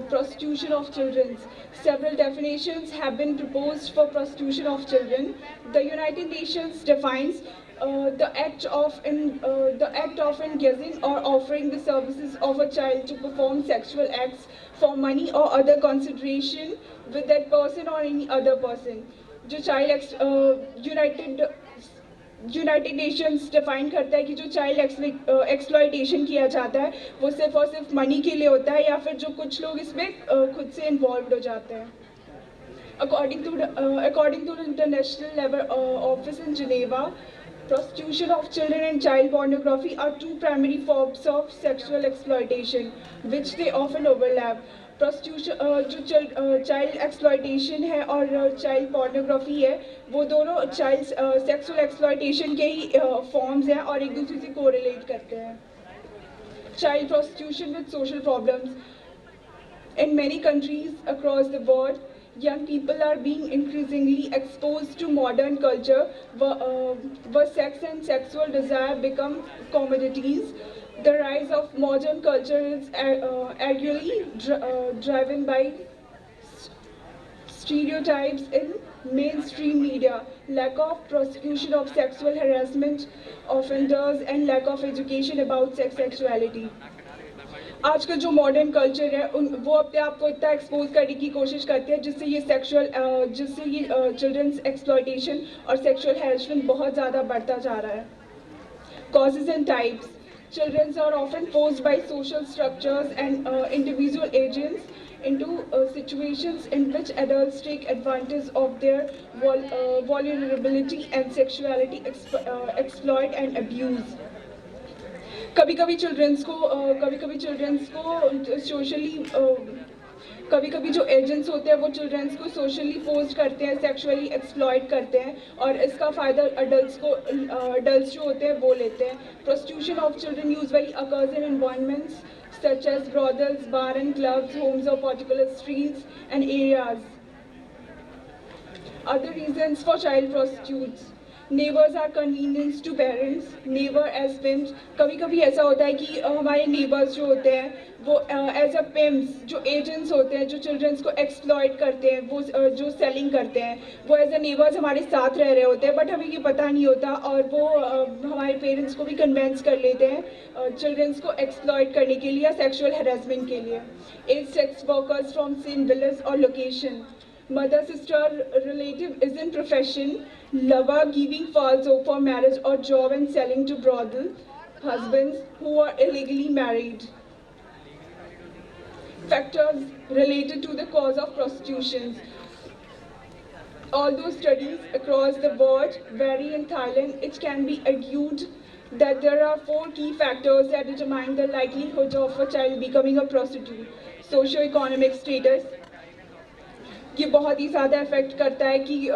prostitution of children. Several definitions have been proposed for prostitution of children. The United Nations defines the act of engaging or offering the services of a child to perform sexual acts for money or other consideration with that person or any other person. जो child United Nations define करता है कि जो child exploitation किया जाता है वो सिर्फ और सिर्फ मनी के लिए होता है या फिर जो कुछ लोग इसमें खुद से इन्वॉल्व हो जाते हैं. According to the International Labour Office in Geneva, prostitution of children and child pornography are two primary forms of sexual exploitation which they often overlap. Prostitution जो child exploitation है और child pornography है वो दोनों child sexual exploitation के ही forms हैं और एक दूसरे से correlate करते हैं. Child prostitution with social problems. In many countries across the world, young people are being increasingly exposed to modern culture where sex and sexual desire become commodities. The rise of modern culture is arguably driven by stereotypes in mainstream media, lack of prosecution of sexual harassment offenders and lack of education about sexuality. आज का जो modern culture है वो अपने आप को इतना expose करने की कोशिश करते हैं जिससे ये चिल्ड्रंस एक्सप्लॉयटेशन और सेक्सुअल हैरेसमेंट बहुत ज़्यादा बढ़ता जा रहा है. Causes and types. Children are often forced by social structures and individual agents into situations in which adults take advantage of their vulnerability and sexuality, exploit and abuse. कभी कभी children's को socially कभी कभी जो एजेंट्स होते हैं वो children's को सोशली फोर्स करते हैं, सेक्सुअली एक्सप्लॉइट करते हैं और इसका फ़ायदा अडल्ट्स जो होते हैं वो लेते हैं. Prostitution of children usually occurs in environments such as brothels, bar and clubs, homes or particular streets and areas. Other reasons for child prostitutes. Neighbors are convenience to parents. Neighbor as pimps. कभी कभी ऐसा होता है कि हमारे neighbors जो होते हैं वो as a pimps जो agents होते हैं जो children को exploit करते हैं, वो जो selling करते हैं, वो as a neighbors हमारे साथ रह रहे होते हैं but हमें ये पता नहीं होता और वो हमारे parents को भी convince कर लेते हैं children को exploit करने के लिए या sexual harassment के लिए. 8 sex workers from same village or location. Mother, sister, relative is in profession, lover giving false hope for marriage or job and selling to brothel, husbands who are illegally married. Factors related to the cause of prostitution. Although studies across the world vary in Thailand, it can be argued that there are 4 key factors that determine the likelihood of a child becoming a prostitute. Socio-economic status, ये बहुत ही ज़्यादा affect करता है कि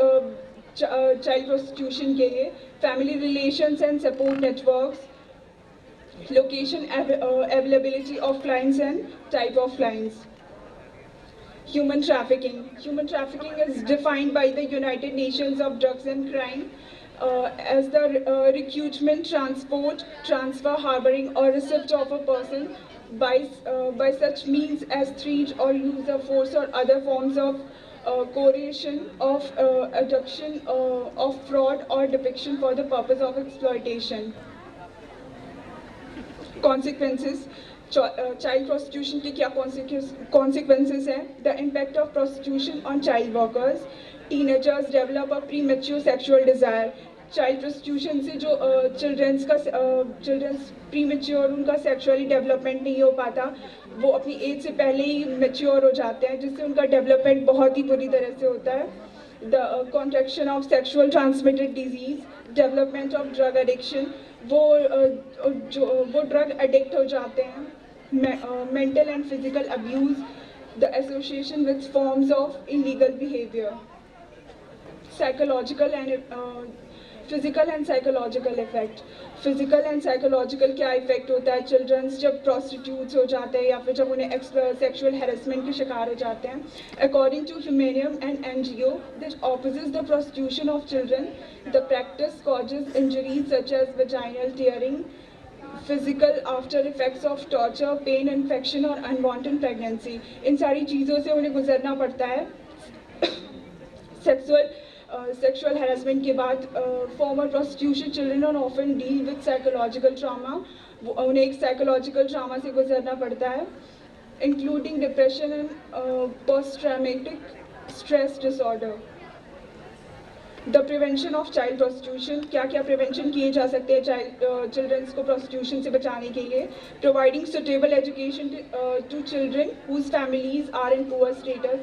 child prostitution के लिए. Family relations and support networks, location availability of clients and type of clients. Human trafficking. Human trafficking is defined by the United Nations of Drugs and Crime as the recruitment, transport, transfer, harboring or receipt of a person by such means as threat or use of force or other forms of coercion, of abduction, of fraud or depiction for the purpose of exploitation. Consequences. Child prostitution के क्या consequences हैं? The impact of prostitution on child workers. Teenagers develop a premature sexual desire. Child prostitution से जो children's premature उनका sexually development नहीं हो पाता, वो अपनी एज से पहले ही mature हो जाते हैं जिससे उनका development बहुत ही बुरी तरह से होता है. The contraction of sexual transmitted disease, development of drug addiction, वो drug addict हो जाते हैं. Mental and physical abuse, the association with forms of illegal behavior. Psychological and physical and psychological effect. Physical and psychological क्या effect होता है childrens जब prostitutes हो जाते हैं या फिर जब उन्हें sexual harassment के शिकार हो जाते हैं. According to Humanium and NGO that opposes the prostitution of children, the practice causes injuries such as vaginal tearing, physical after effects of torture, pain, infection और unwanted pregnancy. इन सारी चीज़ों से उन्हें गुजरना पड़ता है. Sexual harassment के बाद former prostitution children are often deal with psychological trauma. उन्हें एक psychological trauma से गुजरना पड़ता है, including depression and post-traumatic stress disorder. The prevention of child prostitution. क्या क्या prevention किए जा सकते हैं children को prostitution से बचाने के लिए? Providing suitable education to children whose families are in poor status.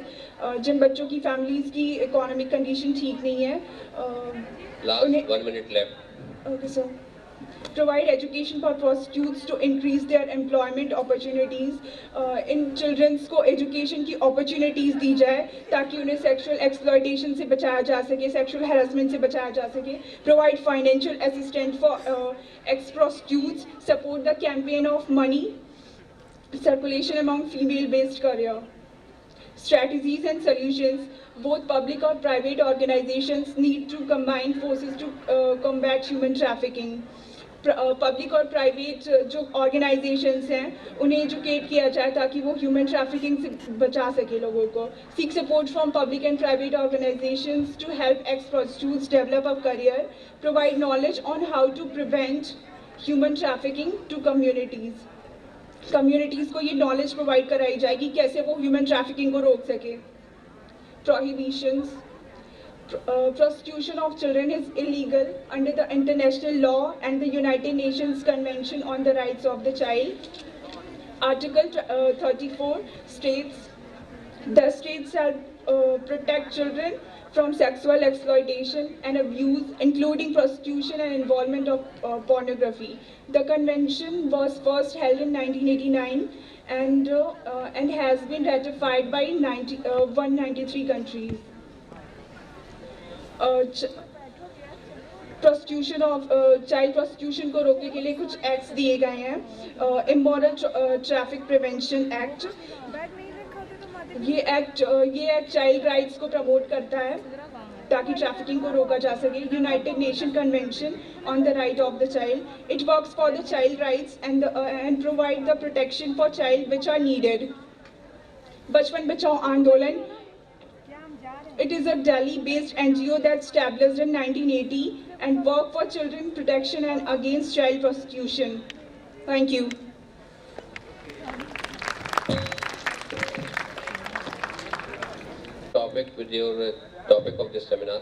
जिन बच्चों की families की economic condition ठीक नहीं है. Last 1 minute left. Okay, sir. Provide education for prostitutes to increase their employment opportunities. In childrens को education की opportunities दी जाए ताकि उन्हें sexual exploitation से बचाया जा सके, sexual harassment से बचाया जा सके. Provide financial assistance for ex-prostitutes. Support the campaign of money circulation among female-based career. Strategies and solutions. Both public or private organizations need to combine forces to combat human trafficking. Public और private जो organisations हैं उन्हें educate किया जाए ताकि वो human trafficking से बचा सके लोगों को. Seek support from public and private organisations to help ex prostitutes develop a career. Provide knowledge on how to prevent human trafficking to communities को ये नॉलेज प्रोवाइड कराई जाएगी कैसे वो ह्यूमन ट्रैफिकिंग को रोक सके. Prohibitions. prostitution of children is illegal under the international law and the United Nations Convention on the Rights of the Child. Article 34 states, the state shall protect children from sexual exploitation and abuse, including prostitution and involvement of pornography. The convention was first held in 1989 and has been ratified by 193 countries. Prostitution of child prostitution को रोकने के लिए कुछ acts दिए गए हैं. Immoral traffic prevention act, ये act child rights को प्रमोट करता है ताकि ट्रैफिकिंग को रोका जा सके. United Nation Convention on the Right of the Child, it works for the child rights and provide the protection for child which are needed. Bachpan Bachao आंदोलन, it is a Delhi-based NGO that established in 1980 and work for children protection and against child prostitution. Thank you. Topic with your topic of this seminar.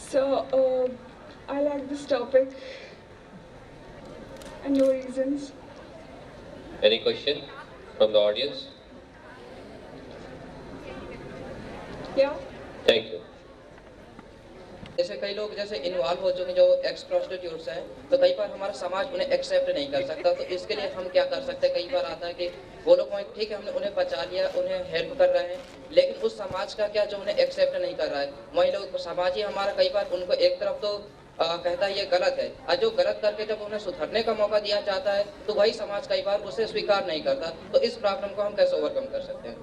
So, I like this topic and your reasons. Any question from the audience? Yeah. Thank you. जैसे कई लोग जैसे involve हो चुके जो x prostitutes हैं, तो कई बार हमारा समाज उन्हें एक्सेप्ट नहीं कर सकता. तो इसके लिए हम क्या कर सकते हैं? कई बार आता है कि वो लोग ठीक है, हमने उन्हें बचा लिया, उन्हें हेल्प कर रहे हैं, लेकिन उस समाज का क्या जो उन्हें एक्सेप्ट नहीं कर रहा है. वही लोग समाज ही हमारा कई बार उनको एक तरफ तो कहता है ये गलत है, और जो गलत करके जब उन्हें सुधरने का मौका दिया जाता है तो वही समाज कई बार उसे स्वीकार नहीं करता. तो इस प्रॉब्लम को हम कैसे ओवरकम कर सकते हैं?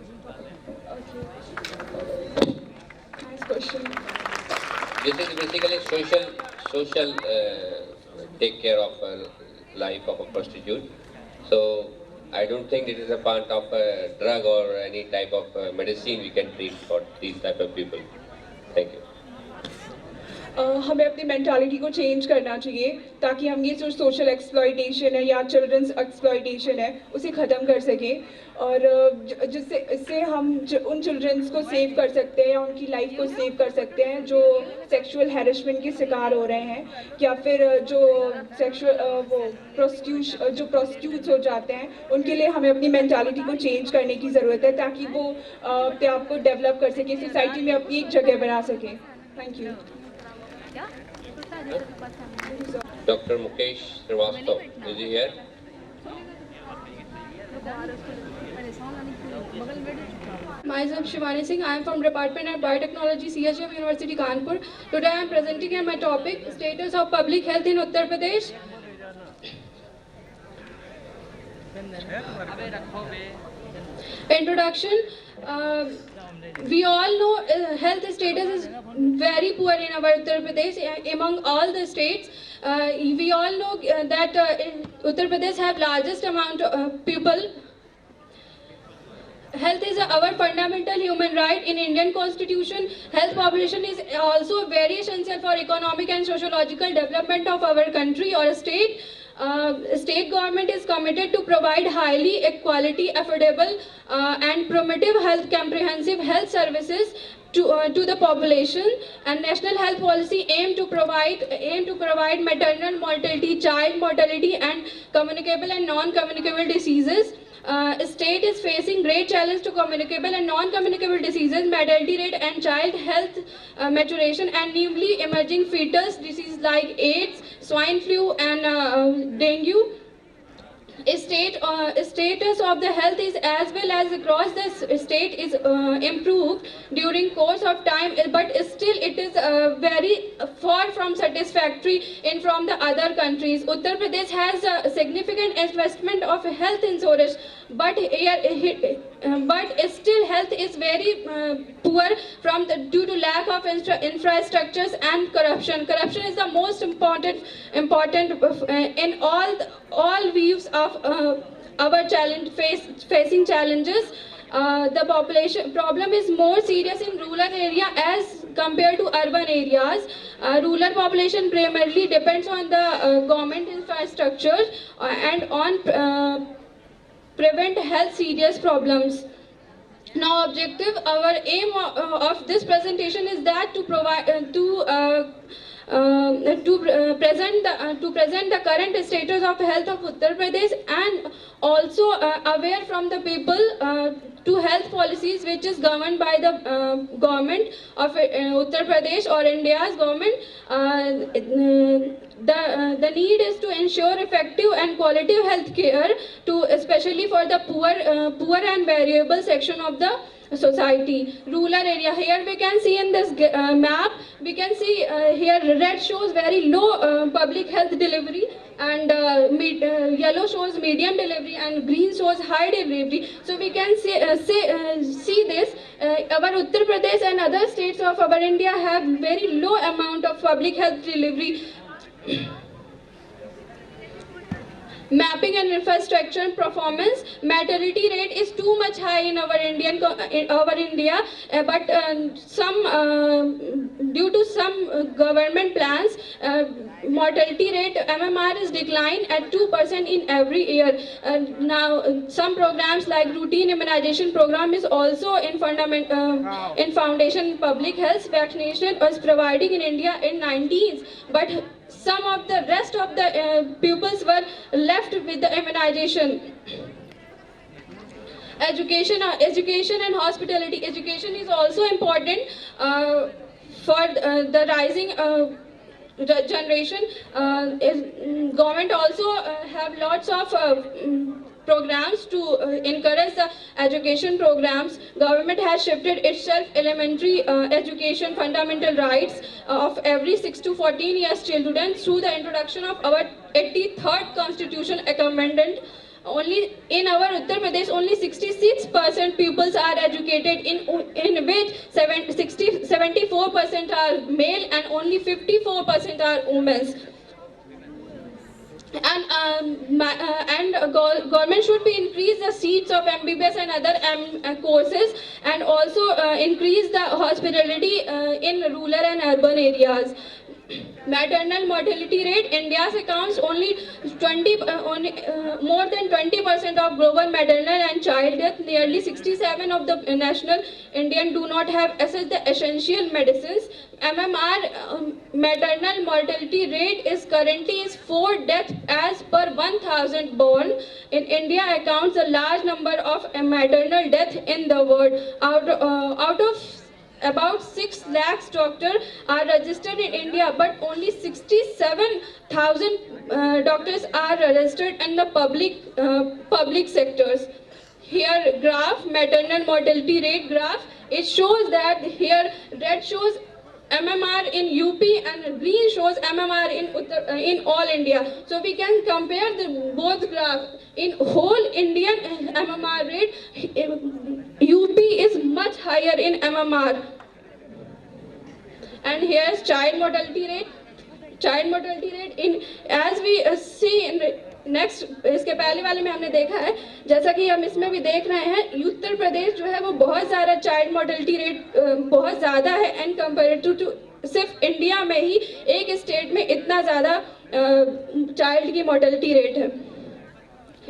Question. This is basically social take care of life of a prostitute. So I don't think it is a part of a drug or any type of medicine we can treat for these type of people. Thank you. हमें अपनी mentality को change करना चाहिए ताकि हम ये जो social exploitation है या चिल्ड्रंस एक्सप्लॉयटेशन है उसे ख़त्म कर सकें, और जिससे इससे हम उन चिल्ड्रंस को सेव कर सकते हैं या उनकी लाइफ को सेव कर सकते हैं जो सेक्सुअल हैरेसमेंट के शिकार हो रहे हैं, या फिर जो प्रोस्टिट्यूट्स हो जाते हैं, उनके लिए हमें अपनी मेंटालिटी को चेंज करने की ज़रूरत है ताकि वो अपने आप को डेवलप कर सके, सोसाइटी में अपनी एक जगह बना सके. Thank you. Dr. Mukesh Srivastava, is he here? Myself Shivani Singh. I am from Department of Biotechnology, CHM University, Kanpur. Today I am presenting here my topic, Status of Public Health in Uttar Pradesh. Introduction. We all know health status is very poor in our Uttar Pradesh among all the states. We all know that Uttar Pradesh have largest amount of people. Health is our fundamental human right in Indian Constitution. Health population is also very essential for economic and sociological development of our country or state. State government is committed to provide highly quality, affordable and promotive health, comprehensive health services to the population, and national health policy aim to provide maternal mortality, child mortality and communicable and non-communicable diseases. State is facing great challenge to communicable and non-communicable diseases, mortality rate and child health maturation and newly emerging fetus disease like AIDS, swine flu and dengue. Status of the health is as well as across the state is improved during course of time, but still it is very far from satisfactory in from the other countries. Uttar Pradesh has a significant investment of health insurance, but still health is very poor due to lack of infrastructures and corruption. Corruption is the most important in all views of our facing challenges. The population problem is more serious in rural area as compared to urban areas. Rural population primarily depends on the government infrastructure and on prevent health serious problems. Now, our aim of this presentation is that to present the current status of health of Uttar Pradesh, and also aware from the people to health policies which is governed by the government of Uttar Pradesh or India's government. The need is to ensure effective and quality health care, to especially for the poor and variable section of the society. Rural area, here we can see in this map, we can see here red shows very low public health delivery, and yellow shows medium delivery, and green shows high delivery. So we can see this, our Uttar Pradesh and other states of our India have very low amount of public health delivery. Mapping and infrastructure performance, maternity rate is too much high in our India, but due to some government plans, mortality rate MMR is declined at 2% in every year. Now some programs like routine immunization program is also in foundation public health. Vaccination was providing in India in 90s, but some of the rest of the pupils were left with the immunization. Education and hospitality. Education is also important for the rising generation. Government also have lots of programs to encourage the education programs. Government has shifted itself elementary education fundamental rights of every 6 to 14 years children through the introduction of our 83rd Constitution Amendment. Only in our Uttar Pradesh, only 66% pupils are educated, in which 74% are male and only 54% are women. And government should be increase the seats of MBBS and other courses, and also increase the hospitality in rural and urban areas. Maternal mortality rate, India's accounts only more than 20% of global maternal and child death. Nearly 67% of the national Indian do not have access to the essential medicines. MMR maternal mortality rate is currently 4 deaths as per 1,000 born. In India accounts a large number of maternal death in the world. Out of about 6 lakhs doctors are registered in India, but only 67,000 doctors are registered in the public sectors. Here graph, maternal mortality rate graph, it shows that here red shows MMR in UP and green shows MMR in all India. So we can compare both graphs. In whole Indian MMR rate, UP is much higher in MMR. And here's child mortality rate. Child mortality rate in, as we see in next, इसके पहले वाले में हमने देखा है, जैसा कि हम इसमें भी देख रहे हैं, उत्तर प्रदेश जो है वो बहुत ज़्यादा चाइल्ड मोर्टेलिटी रेट बहुत ज़्यादा है एंड कंपेरेटिव टू सिर्फ इंडिया में ही एक स्टेट में इतना ज़्यादा चाइल्ड की मोर्टेलिटी रेट है.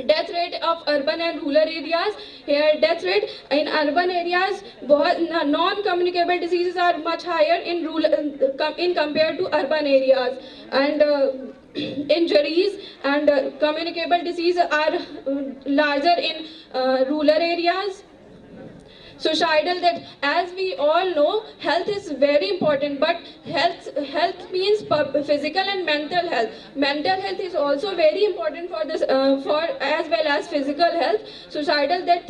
Death rate of urban and rural areas. Here death rate in urban areas, non-communicable diseases are much higher in rural in compared to urban areas, and injuries and communicable diseases are larger in rural areas. Suicidal death, as we all know, health is very important, but health means physical and mental health. Mental health is also very important for this, for as well as physical health. Suicidal death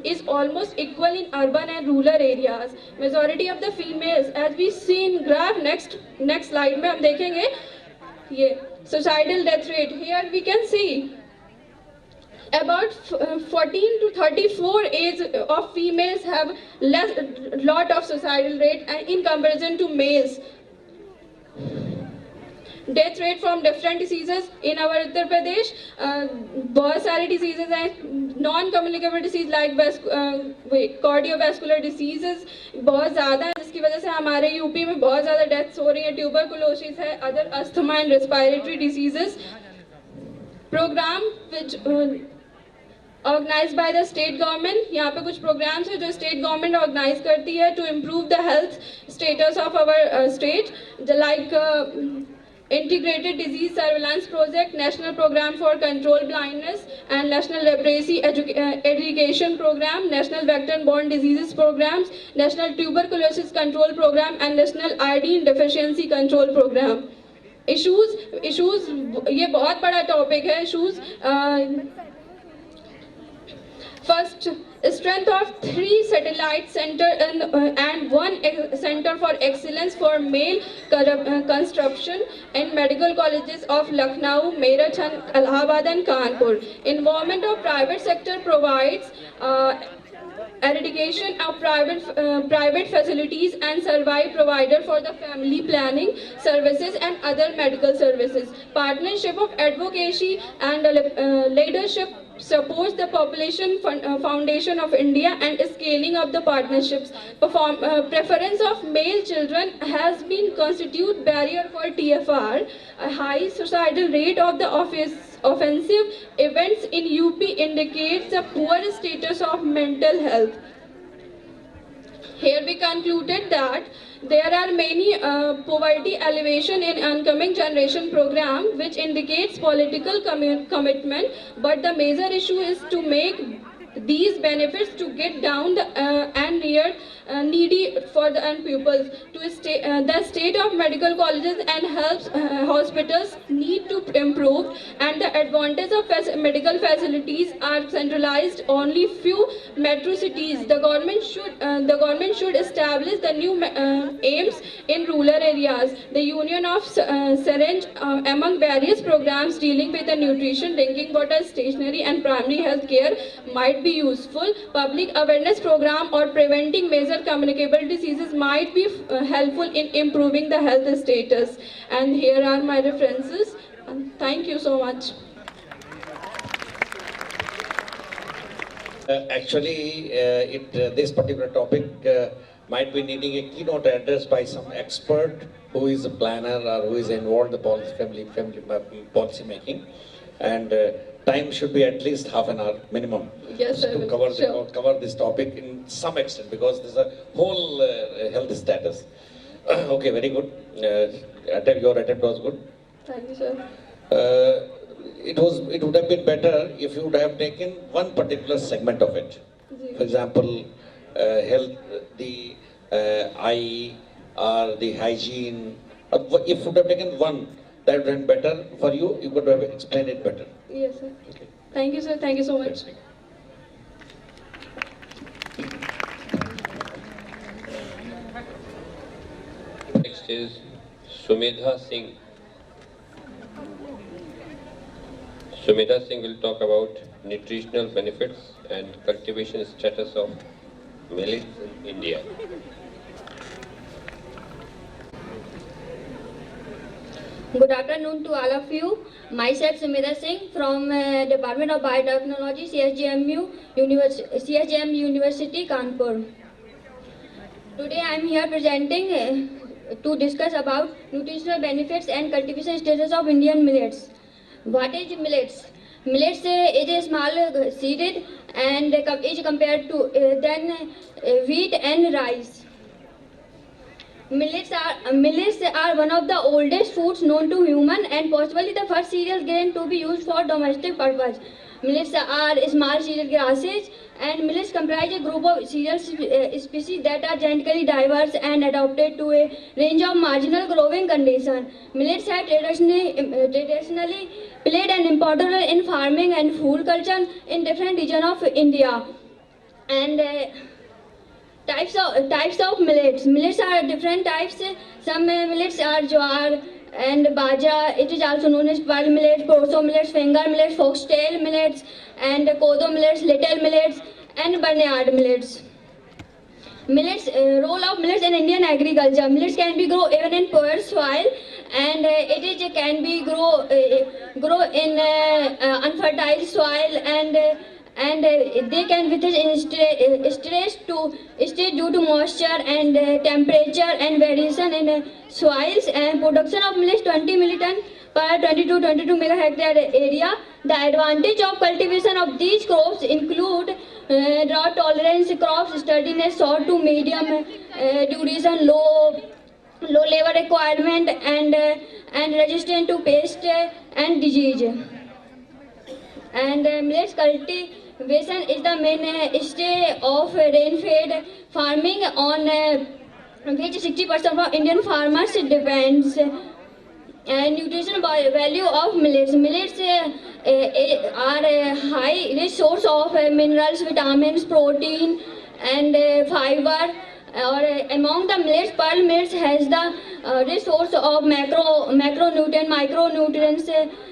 is almost equal in urban and rural areas. Majority of the females, as we see in graph, next slide में हम देखेंगे ये suicidal death rate. Here we can see about 14 to 34 age of females have lot of suicidal rate in comparison to males. Death rate from different diseases in our Uttar Pradesh, बहुत सारे diseases हैं, non-communicable disease like cardiovascular diseases बहुत ज़्यादा हैं, जिसकी वजह से हमारे यूपी में बहुत ज़्यादा deaths हो रही हैं. Tuberculosis है, other asthma and respiratory diseases. Program which organise by the state government. यहाँ पे कुछ प्रोग्राम्स है जो स्टेट गवर्नमेंट ऑर्गेनाइज करती है to improve the health status of our state, like Integrated Disease Surveillance Project, National Program for Control Blindness and National Leprosy Eradication Program, National Vector-Borne Diseases Programs, National Tuberculosis Control Program and National Iodine Deficiency Control Program. Issues ये बहुत बड़ा topic है। Issues first, strength of 3 satellite center and 1 center for excellence for male construction in medical colleges of Lucknow, Meerut, Allahabad and Kanpur. Involvement of private sector provides eradication of private facilities and survive provider for the family planning services and other medical services. Partnership of advocacy and leadership supports the Population Foundation of India and scaling of the partnerships. Preference of male children has been constitute barrier for TFR. A high societal rate of the offensive events in UP indicates a poor status of mental health. Here we concluded that there are many poverty elevation in oncoming generation program which indicates political commitment, but the major issue is to make these benefits to get down the and near needy for the pupils. The state of medical colleges and hospitals need to improve, and the advantage of medical facilities are centralized only few metro cities. The government should establish the new aims in rural areas. The union of syringe among various programs dealing with the nutrition, drinking water, stationery and primary health care might be useful. Public awareness program or preventing major communicable diseases might be helpful in improving the health status. And here are my references. Thank you so much. This particular topic might be needing a keynote address by some expert who is a planner or who is involved in the family policy making, and time should be at least half an hour minimum. Yes, sir. To cover this topic in some extent, because there's a whole health status. Okay, very good. Your attempt was good. Thank you, sir. It would have been better if you would have taken one particular segment of it. For example, health, the eye, or the hygiene. If you would have taken one, that would have been better for you. You could have explained it better. Yes, sir. Okay. Thank you, sir. Thank you so much. Next is Sumedha Singh. Sumedha Singh will talk about nutritional benefits and cultivation status of millets in India. Good afternoon to all of you. Myself Sumedha Singh from Department of Biotechnology, CSJM University, Kanpur. Today I am here presenting to discuss about nutritional benefits and cultivation status of Indian millets. What is millets? Millets is a small seeded and is compared to wheat and rice. Millets are one of the oldest foods known to human and possibly the first cereal grain to be used for domestic purpose. Millets are small cereal grasses, and millets comprise a group of cereal species that are genetically diverse and adapted to a range of marginal growing conditions. Millets have traditionally played an important role in farming and food culture in different regions of India. And types of millets. Millets are different types. Some millets are jowar and baja. It is also known as pearl millets, porso millets, finger millets, foxtail millets, and kodo millets, little millets, and barnyard millets. Role of millets in Indian agriculture. Millets can be grown even in poor soil, and it can be grow in unfertile soil, and they can withstand stress due to moisture and temperature and variation in soils. And production of millets 20 million ton per 22 mega hectare area. The advantage of cultivation of these crops include drought tolerance crops, sturdiness, short to medium duration, low labor requirement, and resistant to pest and disease. And millets cultivation is the mainstay of rain-fed farming on which 60% of Indian farmers depends. And nutrition value of millets. Millets are a high rich source of minerals, vitamins, protein, and fiber. Or among the millets, pearl millets has the rich source of micronutrients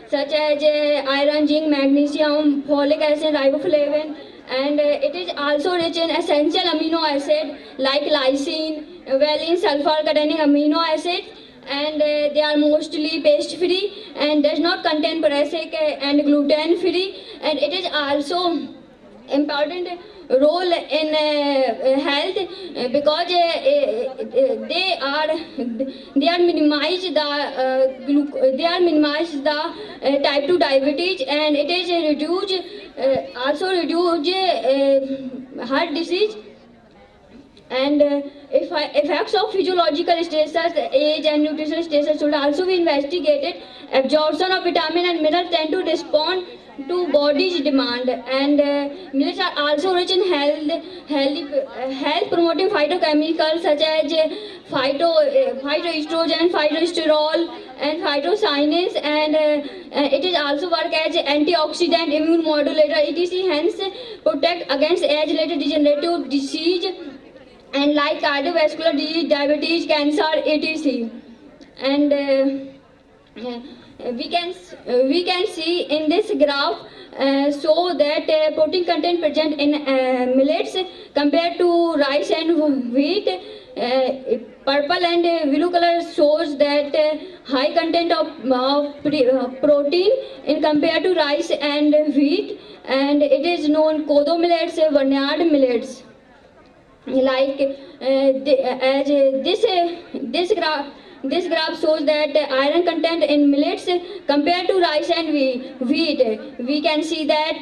such as iron, zinc, magnesium, folic acid, riboflavin, and it is also rich in essential amino acid like lysine, valine, sulfur containing amino acids, and they are mostly paste free and does not contain prussic and gluten free, and it is also important role in health because they are minimize the type 2 diabetes, and it is reduce heart disease. And effects of physiological stressors, age and nutritional stressors should also be investigated. Absorption of vitamin and minerals tend to respond to body's demand, and millets are also rich in health promoting phytochemicals such as phytoestrogen, phytosterol, and phytocyanins, and it is also work as antioxidant, immune modulator, etc. Hence protect against age-related degenerative disease and like cardiovascular disease, diabetes, cancer, etc. And we can see in this graph so that protein content present in millets compared to rice and wheat. Purple and blue color shows that high content of protein in compared to rice and wheat, and it is known kodo millets, barnyard millets. Like this graph shows that iron content in millets compared to rice and wheat. We can see that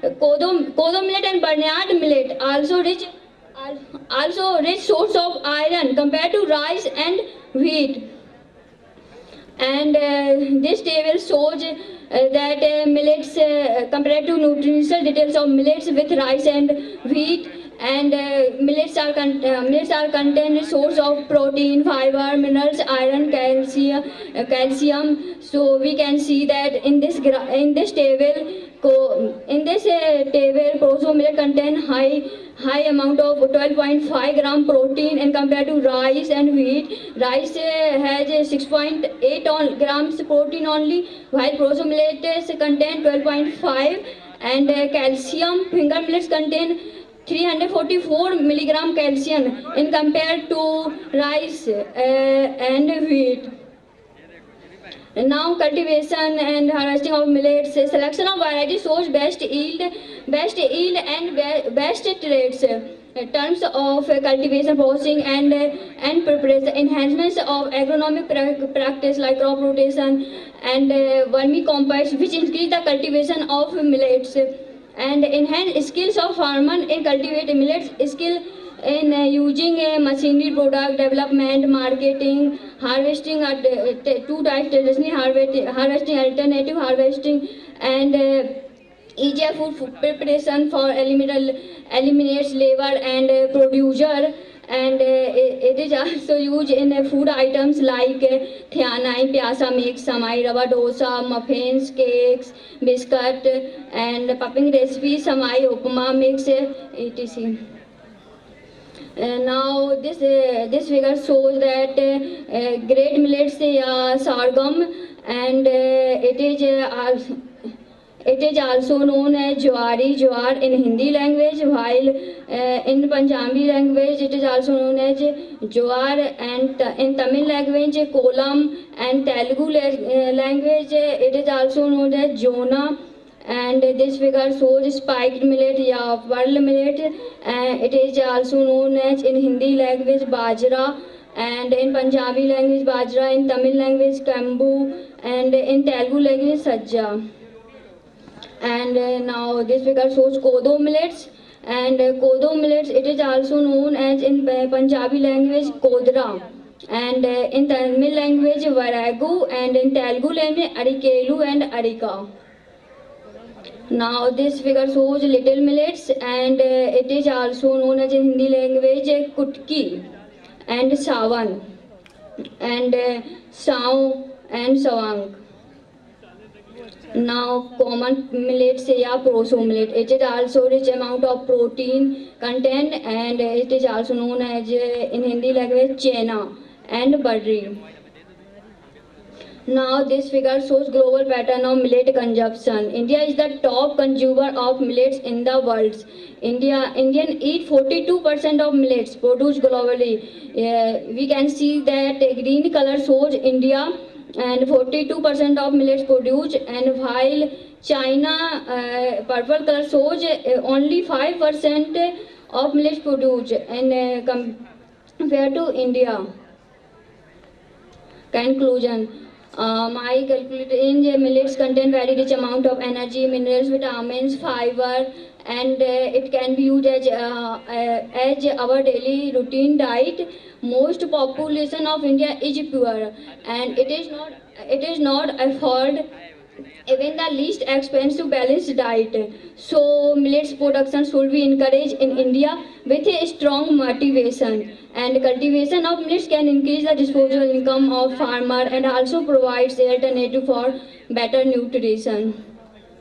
kodo millet and barnyard millet also rich source of iron compared to rice and wheat. And this table shows that millets compared to nutritional details of millets with rice and wheat. And millets are contain source of protein, fiber, minerals, iron, calcium. So we can see that in this table, proso millet contain high amount of 12.5 gram protein and compared to rice and wheat. Rice has 6.8 grams protein only, while proso millets contain 12.5, and calcium finger millets contain 344 milligram calcium in compared to rice and wheat. Now cultivation and harvesting of millets. Selection of varieties shows best yield and best traits. Terms of cultivation, processing and preparation, enhancements of agronomic practice like crop rotation and vermicompost, which increase the cultivation of millets. And enhance skills of farmer in cultivating millets, skill in using machinery, product development, marketing, harvesting at two types, traditional harvesting, alternative harvesting, and easier food preparation for eliminates labor and producer. And it is also used in food items like thianai, pyasa mix, samai, rava dosa, muffins, cakes, biscuit, and puffing recipes, samai, upma mix, etc. Now this figure shows that great millets sorghum, and it is also known as jawar in Hindi language, while in Punjabi language it is also known as jawar, and in Tamil language kolam, and Telugu language it is also known as jona. And this figure shows spiked millet, pearl millet, it is also known as in Hindi language bajra, and in Punjabi language bajra, in Tamil language kambu, and in Telugu language Sajja. And now this figure shows Kodo millets, and Kodo millets, it is also known as in Punjabi language Kodra, and in Tamil language Varagu, and in Telugu language Arikelu and Arika. Now this figure shows little millets, and it is also known as in Hindi language Kutki and Sawan, and Saw and Sawang. Now common millets या proso millet, it is also rich amount of protein content, and it is also known as in Hindi language chena and barri. Now this figure shows global pattern of millet consumption. India is the top consumer of millets in the world. Indian eat 42% of millets produced globally. We can see that green color shows India and 42% of millets produced, and while China purple color shows only 5% of millets produced, and compared to India. Conclusion. My calculated in millets contain very rich amount of energy, minerals, vitamins, fiber, and it can be used as our daily routine diet. Most population of India is poor, and it is not afford even the least expensive balanced diet. So millets production should be encouraged in India with a strong motivation, and cultivation of millets can increase the disposable income of farmer and also provides alternative for better nutrition.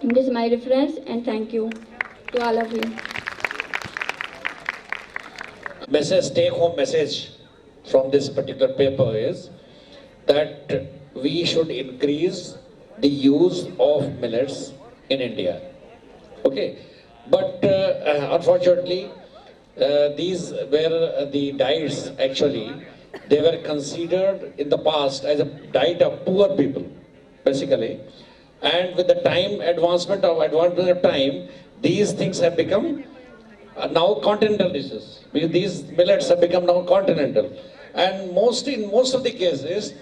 This is my reference, and thank you to all of you. Take home message from this particular paper is that we should increase the use of millets in India. Okay, but unfortunately, these were the diets actually, they were considered in the past as a diet of poor people, basically. And with the advancement of time, these things have become now continental dishes. These millets have become now continental. And in most of the cases,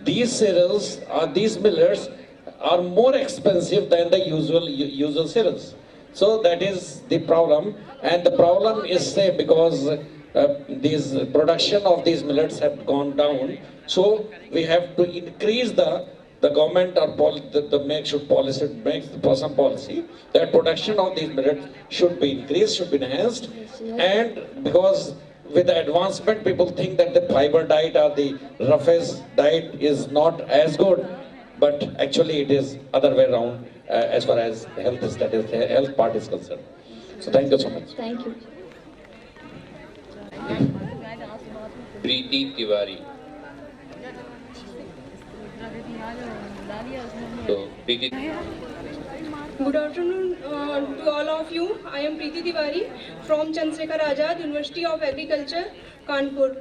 these cereals or these millets are more expensive than the usual cereals. So that is the problem, and the problem is same because these production of these millets have gone down. So we have to increase the government or make some policy that production of these millets should be increased, should be enhanced, and because with the advancement, people think that the fiber diet or the roughest diet is not as good, but actually it is other way around as far as the health part is concerned. So thank you so much. Thank you. Preeti Tiwari. So, Preeti. Good afternoon to all of you. I am Preeti Tiwari from Chandrasekhar Azad, University of Agriculture, Kanpur.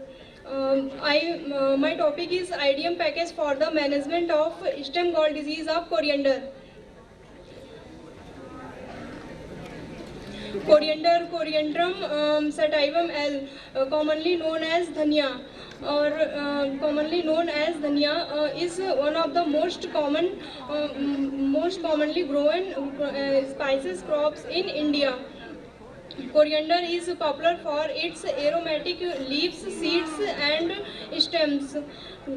My topic is IDM package for the management of stem gall disease of coriander. Coriandrum sativum L, commonly known as dhania, is one of the most commonly grown spices crops in India. Coriander is popular for its aromatic leaves, seeds, and stems.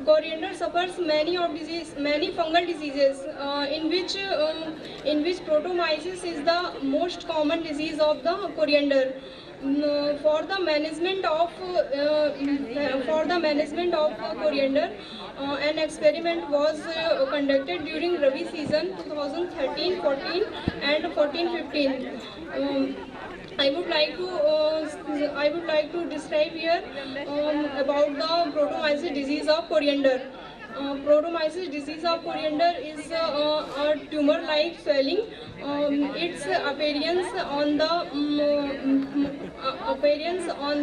Coriander suffers many fungal diseases, in which protomyces is the most common disease of the coriander. For the management of coriander, an experiment was conducted during Rabi season 2013-14 and 14-15. I would like to describe here about the protomyces disease of coriander. Protomyces disease of coriander is a tumor-like swelling. Its appearance on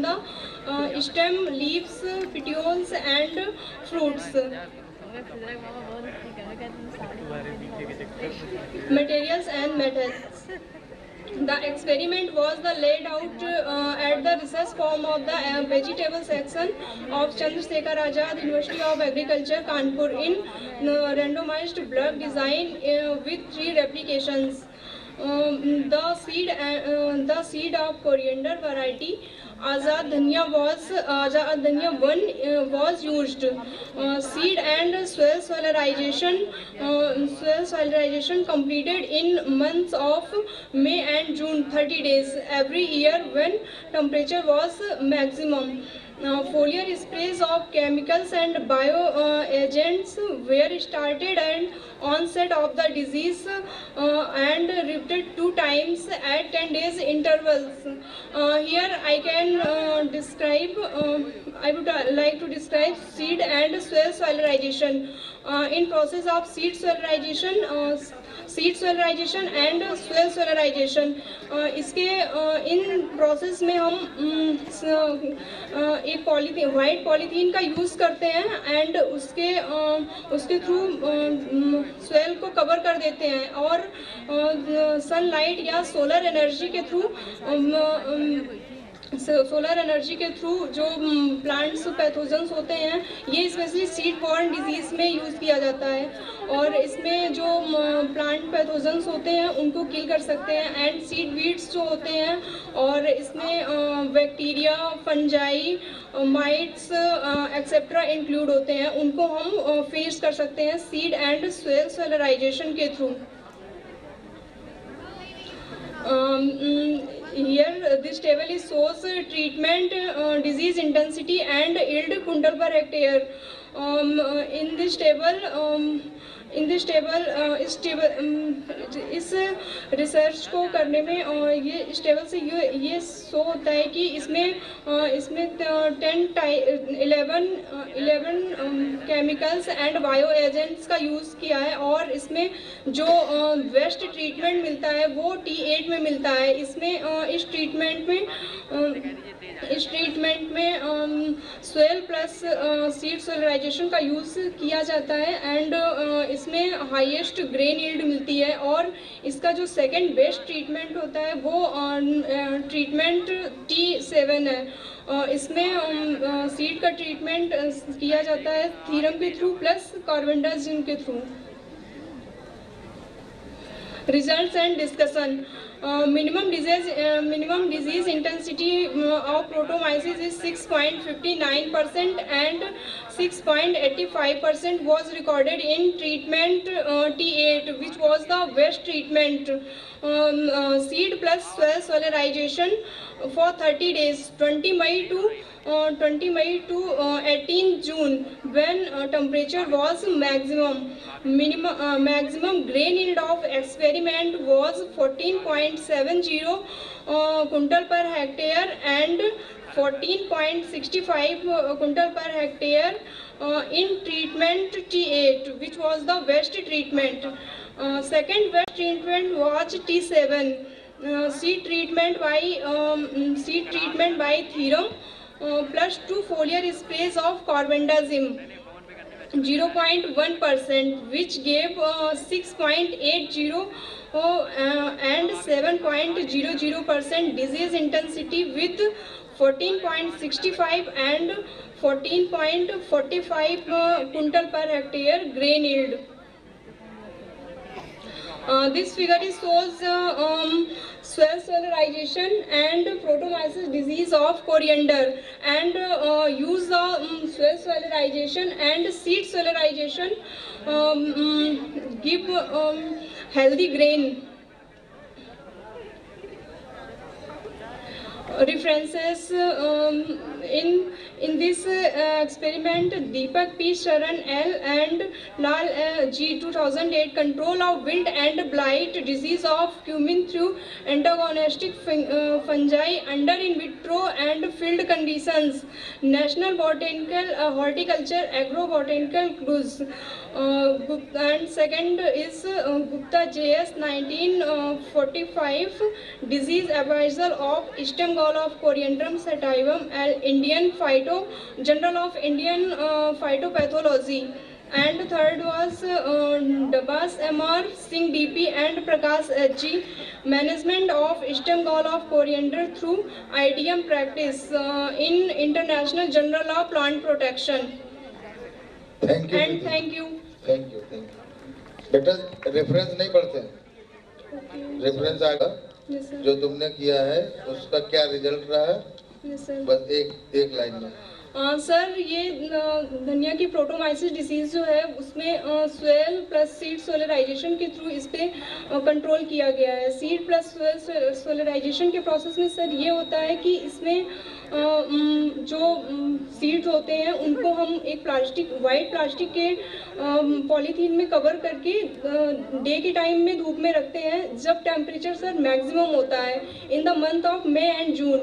the stem, leaves, petioles, and fruits. Materials and methods. The experiment was laid out at the research farm of the vegetable section of Chandrasekhar Azad University of Agriculture, Kanpur, in randomized block design with 3 replications. The seed of coriander variety Azad Dhania 1 was used. Seed and soil soilization completed in months of May and June, 30 days every year when temperature was maximum. Foliar sprays of chemicals and bioagents were started and onset of the disease and repeated 2 times at 10 days intervals. Here I can I would like to describe seed and soil soilization. In process of seed soilization and soil soilization, इसके in process में हम एक polythene white polythene का use करते हैं and उसके through soil को cover कर देते हैं और सनलाइट या सोलर एनर्जी के थ्रू जो प्लांट्स पैथोजेंस होते हैं ये स्पेशली सीड बॉर्न डिजीज़ में यूज़ किया जाता है और इसमें जो प्लांट पैथोजेंस होते हैं उनको किल कर सकते हैं एंड सीड वीड्स जो होते हैं और इसमें bacteria fungi mites etcetera include होते हैं उनको हम फेस कर सकते हैं सीड एंड सोयल सोलराइजेशन के through. Here this table is shows treatment, disease intensity and yield quintal per hectare. In this table इस रिसर्च को करने में ये इस टेबल से ये शो होता है कि इसमें 11 केमिकल्स एंड बायो एजेंट्स का यूज़ किया है और इसमें जो वेस्ट ट्रीटमेंट मिलता है वो T8 में मिलता है. इसमें इस ट्रीटमेंट में सोयल प्लस सीड सोलराइजेशन का यूज़ किया जाता है एंड इसमें हाईएस्ट ग्रेन यील्ड मिलती है और इसका जो सेकंड बेस्ट ट्रीटमेंट होता है वो ट्रीटमेंट T7 है. इसमें सीड का ट्रीटमेंट किया जाता है थीरम के थ्रू प्लस कार्बेंडाजिम के through. Results and discussion. Minimum disease intensity of protomyces is 6.59% and 6.85% was recorded in treatment T8, which was the best treatment. Seed plus soil soilization for 30 days, 20 May to 18 June, when temperature was maximum. Maximum grain yield of experiment was 14.70 quintal per hectare and 14.65 quintal per hectare in treatment T8, which was the best treatment. Second best treatment was T7. Seed treatment by Therum plus 2 foliar sprays of carbendazim 0.1%, which gave 6.80 and 7.00% disease intensity with 14.65 and 14.45 quintal per hectare grain yield. This figure shows soil soilization and protomyces disease of coriander, and use the soil soilization and seed soilization give healthy grain. References in this experiment: Deepak P. Sharan L. and Lal G. 2008. Control of wilt and blight disease of cumin through antagonistic fungi under in vitro and field conditions. National Botanical Horticulture Agro-Botanical Cruise. And second is Gupta J.S. 1945. Disease avisal of stem gall of Coriandrum sativum, Indian Phyto, Journal of Indian Phytopathology. And third was Dabas MR, Singh DP and Prakash HG, management of stem gall of coriander through IDM practice in International General Law Plant Protection. Thank you. And thank you. Thank you, thank you. बेटा reference नहीं पढ़ते हैं, reference आएगा Yes, sir. जो तुमने किया है उसका क्या रिजल्ट रहा है, Yes, sir. बस एक लाइन में। सर ये धनिया की प्रोटोमाइसिस डिसीज जो है उसमें स्वेल प्लस सीड सोलराइजेशन के थ्रू इस पे कंट्रोल किया गया है। सीड प्लस स्वेल सोलराइजेशन के प्रोसेस में सर ये होता है कि इसमें जो सीड्स होते हैं उनको हम एक वाइट प्लास्टिक के पॉलीथीन में कवर करके डे के टाइम में धूप में रखते हैं जब टेम्परेचर सर मैक्सिमम होता है in the month of May and June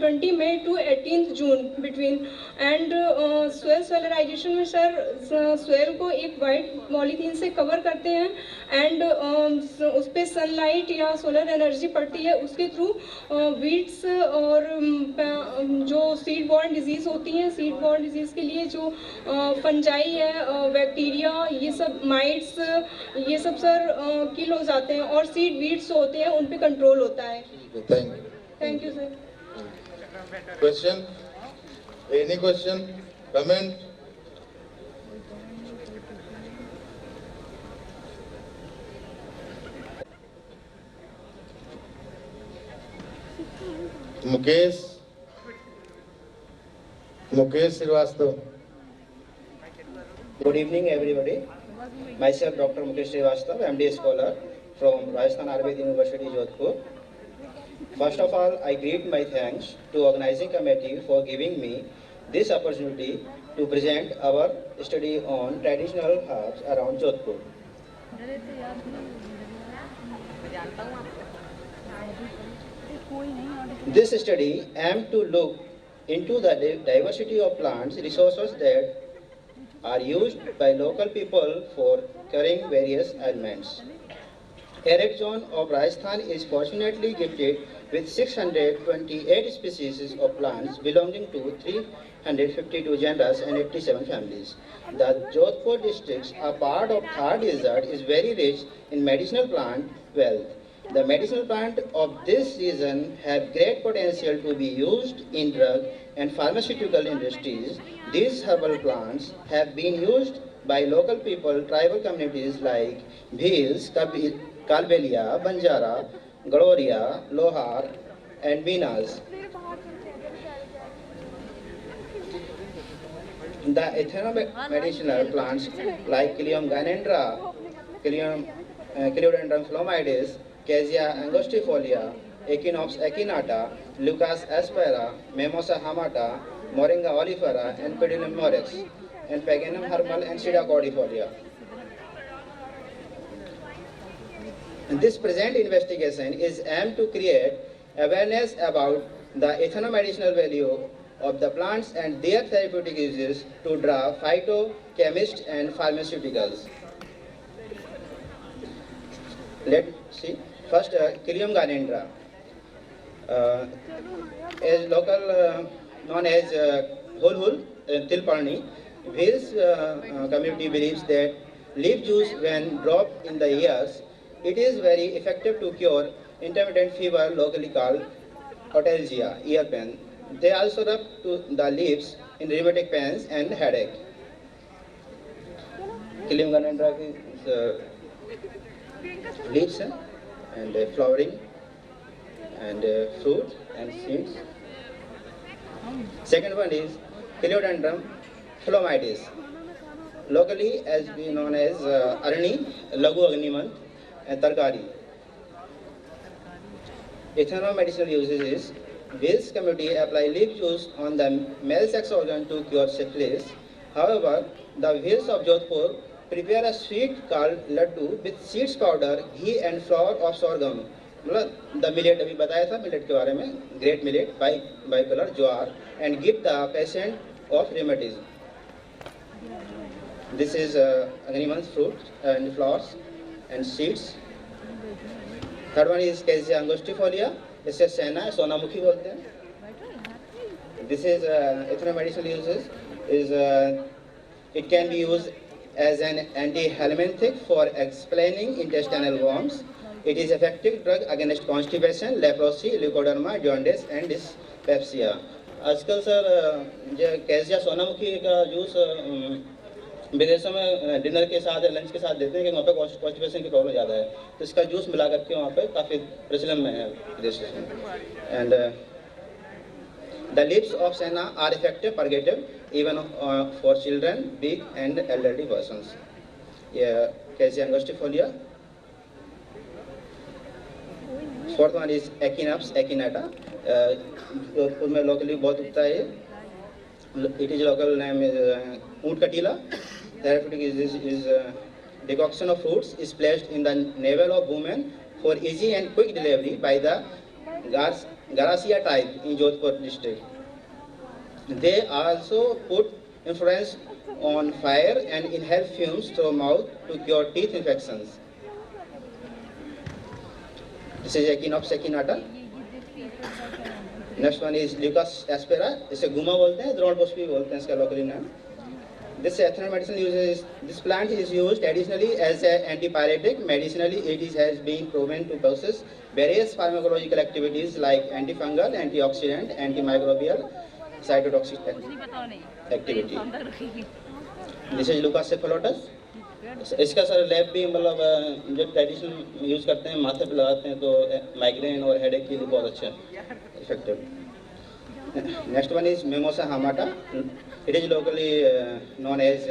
20 May to 18 June between. And soil solarisation में सर स्वेल को एक वाइट पॉलीथीन से कवर करते हैं एंड उस पर सनलाइट या सोलर एनर्जी पड़ती है, उसके थ्रू वीड्स और जो सीड बॉर्न डिजीज़ होती हैं, सीड बॉर्न डिजीज़ के लिए जो फंजाई है, बैक्टीरिया, ये सब माइट्स, ये सब सर किल हो जाते हैं और सीड वीड्स होते हैं उन पे कंट्रोल होता है। Thank you sir. Question, any question, comment? Mukesh Shrivastava. Good evening, everybody. Myself, Dr. Mukesh Srivastava, MD scholar from Rajasthan Ayurveda University, Jodhpur. First of all, I greet my thanks to organizing committee for giving me this opportunity to present our study on traditional herbs around Jodhpur. This study aims to look into the diversity of plants resources that are used by local people for curing various ailments. Arid zone of Rajasthan is fortunately gifted with 628 species of plants belonging to 352 genera and 87 families. The Jodhpur districts, a part of Thar Desert, is very rich in medicinal plant wealth. The medicinal plants of this region have great potential to be used in drug and pharmaceutical industries. These herbal plants have been used by local people, tribal communities like Bhils, Kalbelia, Banjara, Gadoria, Lohar, and Minas. The ethnomedicinal plants like Kilium gynandra, Kiliodendron phlomides, Cassia angustifolia, Echinops echinata, Lucas aspera, Mimosa hamata, Moringa olifera, and Pedilum morex, and Paganum hermal and Sida cordifolia. This present investigation is aimed to create awareness about the ethnomedicinal value of the plants and their therapeutic uses to draw phytochemists and pharmaceuticals. Let's see. First, Kilium gynandra, is local known as Hulhul, Tilparni. This community believes that leaf juice, when dropped in the ears, it is very effective to cure intermittent fever, locally called otalgia, ear pain. They also rub to the leaves in rheumatic pains and headache. Kilium gynandra is leaves and flowering and fruit and seeds. Second one is Kiliodendron phlomides, locally as known as Arni, Lagu Agnimant, and Tarkari. Ethnomedicinal uses is this community apply leaf juice on the male sex organ to cure syphilis. However, the Vils of Jodhpur prepare a sweet called laddu with seeds powder, ghee and flour of sorghum. मतलब the millet अभी बताया था millet के बारे में, great millet, bicolor, jowar, and give the patient of rheumatism. This is agrimon's fruit and flowers and seeds. Third one is Cassia angustifolia. इसे सेना सोनामुखी बोलते हैं. This is ethnomedicinal uses is It can be used as an antihelminthic for explaining intestinal worms. It is effective drug against constipation, leprosy, leukoderma, jaundice and dyspepsia. आजकल sir जो cassia Sonamukhi का juice विदेशों में dinner के साथ या lunch के साथ देते हैं कि वहाँ पे कॉन्स्टिपेशन की प्रॉब्लम ज़्यादा है, तो इसका जूस मिला करके वहाँ पे काफ़ी प्रचलन में है विदेशों में. And the leaves of senna are effective purgative even for children, weak and elderly persons. Yeah, Cassia angustifolia. Fourth one is Echinopsis echinata. Jodhpur में locally बहुत उगता है. It is local name is ऊंट कटीला. Therapeutic is decoction of fruits is placed in the navel of women for easy and quick delivery by the Garcia tribe in Jodhpur district. They also put influence on fire and inhale fumes through mouth to cure teeth infections. This is Echinopsis echinata. Next one is Leucas aspera. इसे गुमा बोलते हैं, द्रोण पुष्पी बोलते हैं इसका locally name. This ethnic medicine uses this plant is used additionally as an antipyretic. Medicinally, it has been proven to possess various pharmacological activities like antifungal, antioxidant, antimicrobial, cytotoxic activity. This is Leucas cephalotus. इसका sir lab भी मतलब जो traditional use करते हैं माथे पे लगाते हैं तो माइग्रेन और हेडेक के लिए बहुत अच्छा effective. Next one is Mimosa hamata. It is locally known as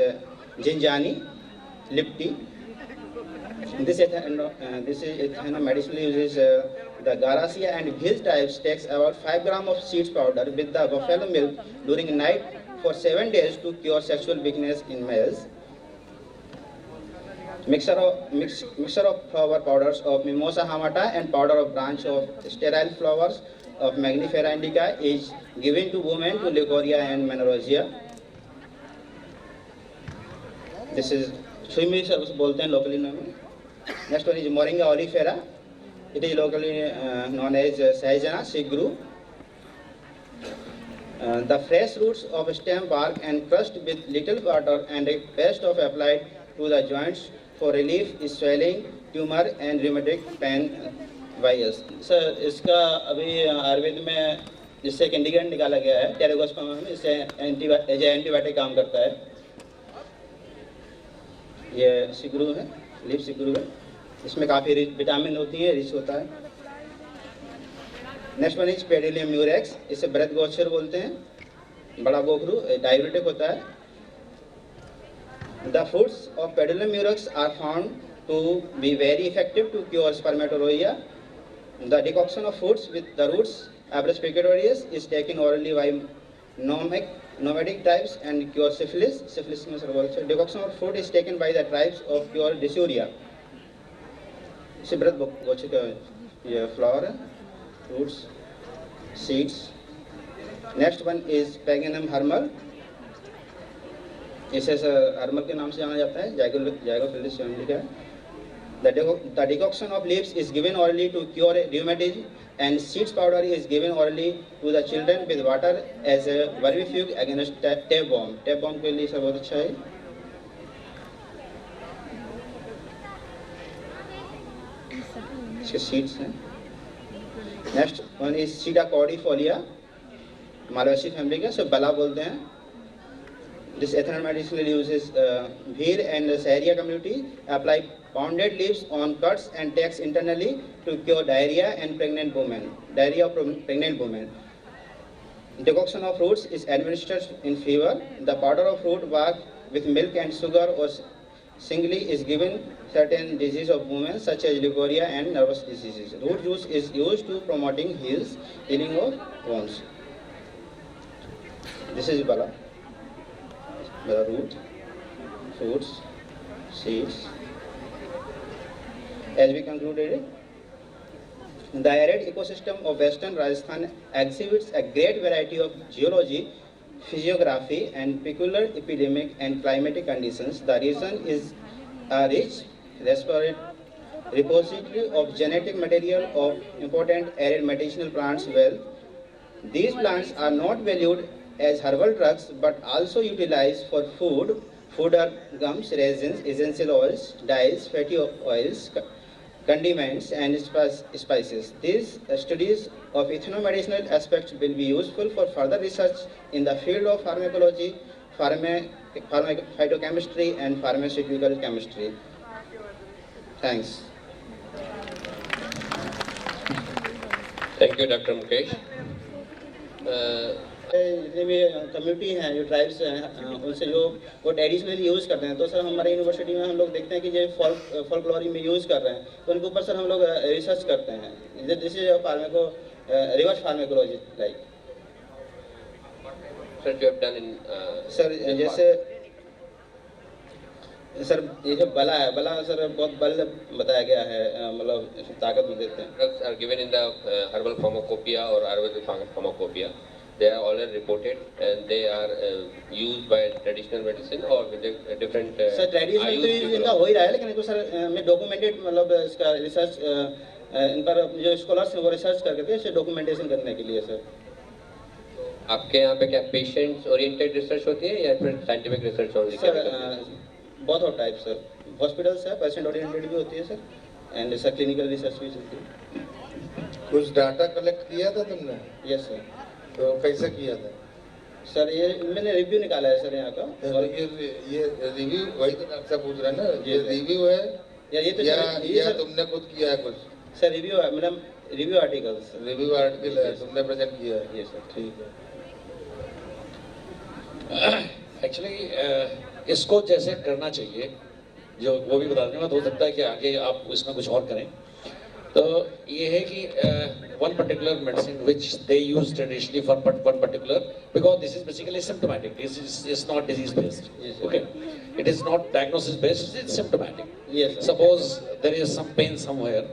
Jinjani lip tea. This medicinally uses the Garcia and Hill types takes about 5 grams of seeds powder with the buffalo milk during night for 7 days to cure sexual weakness in males. Mixture of flower powders of Mimosa hamata and powder of branch of sterile flowers of Magnifera indica is given to women to leukorrhea and menorrhagia. This is Swimi service बोलते हैं locally known. Next one is Moringa oleifera. It is locally known as Sahajana sigru. The fresh roots of stem bark and crushed with little water and a paste of applied to the joints for relief is swelling, tumor and rheumatic pain virus. Sir इसका अभी आयुर्वेद में जिससे एक इंडिकेंट निकाला गया है टेरेगोस्पर्म में, इससे एंटीबायोटिक काम करता है. ये सिगरू है, लीफ सिगरू है. इसमें काफ़ी विटामिन होती है, रिच होता है. Next one is pedalium murex. इसे ब्रेथ गोचर बोलते हैं, बड़ा गोखरू, डायबिटिक होता है. The fruits of Pedilum murex are found to be very effective to cure spermatorrhea. The decoction of fruits with the roots Abrus pictorius is taken orally by nomadic tribes and cure syphilis. Syphilis means also. Decoction of fruit is taken by the tribes of cure dysuria. Sibrat gochika flower, roots, seeds. Next one is Paganum hermal. इसे हर्मल के नाम से जाना जाता है, जाइगोफिलिस indica. The decoction of leaves is given orally to cure rheumatism and seeds powder is given orally to the children with water as a vermifuge against tapeworm. Tapeworm के लिए सब बहुत अच्छा है. इसके seeds हैं. Next one is Sida cordifolia, Malvaceae family का, सब बला बोलते हैं. This ethnic medicinal uses Bhir and Saharia community apply pounded leaves on cuts and takes internally to cure diarrhea and pregnant women. Diarrhea of pregnant women. Decoction of fruits is administered in fever. The powder of fruit bark with milk and sugar or singly is given certain diseases of women such as leukorrhea and nervous diseases. Root juice is used to promoting healing of wounds. This is Bala. The root, fruits, seeds. As we concluded, the arid ecosystem of Western Rajasthan exhibits a great variety of geology, physiography, and peculiar epidemic and climatic conditions. The region is a rich repository of genetic material of important arid medicinal plants. These plants are not valued as herbal drugs but also utilized for food food are gums, resins, essential oils, dyes, fatty oils, condiments, and spices. These studies of ethnomedicinal aspects will be useful for further research in the field of pharmacology, phytochemistry, and pharmaceutical chemistry. Thanks. Thank you, Dr. Mukesh. जितने भी community हैं जो tribes हैं उनसे जो वो traditionally use करते हैं, तो सर हमारे यूनिवर्सिटी में हम लोग देखते हैं कि जो फॉल्कलोरी में यूज़ कर रहे हैं, तो उनके ऊपर सर हम लोग रिसर्च करते हैं। This is reverse pharmacology like. Sir, you have done in sir जैसे सर ये जो बला है, बला सर बहुत बल बताया गया है, मतलब ताकत भी देते हैं। drugs are given in the herbal pharmacopoeia or Ayurvedic pharmacopoeia. They are already reported and they are used by traditional medicine or with different sir traditional तो यूज इनका हो ही रहा है, लेकिन इनको सर में डॉक्यूमेंटेड मतलब इसका रिसर्च इन पर जो स्कॉलर्स हैं वो रिसर्च करके थे डॉक्यूमेंटेशन करने के लिए सर। आपके यहाँ पे क्या पेशेंट्स ओरिएंटेड रिसर्च होती है या फिर साइंटिफिक रिसर्च ओनली? सर बहुत ऑफ टाइप सर, हॉस्पिटल्स है पेशेंट ओरिएंटेड भी होती है sir, and sir clinical research भी चलती है। कुछ डाटा कलेक्ट किया था तुमने? Yes sir. तो कैसे किया था? सर ये मैंने रिव्यू निकाला है सर यहाँ का। और ये रिव्यू वही तो डॉक्टर साहब पूछ रहे हैं ना, ये रिव्यू है ये तो या तुमने खुद किया है कुछ? सर रिव्यू मतलब रिव्यू आर्टिकल्स। रिव्यू आर्टिकल है, तुमने प्रेजेंट किया है? ये सर ठीक है। एक्चुअली इसको जैसे करना चाहिए, जो वो भी बता देंगे, हो सकता है कि आगे आप इसमें कुछ और करें। तो ये है कि one particular medicine which they use traditionally for one particular, because this is basically symptomatic. This is not disease based. Yes, okay, it is not diagnosis based. It's symptomatic. Yes, sir. Suppose there is some pain somewhere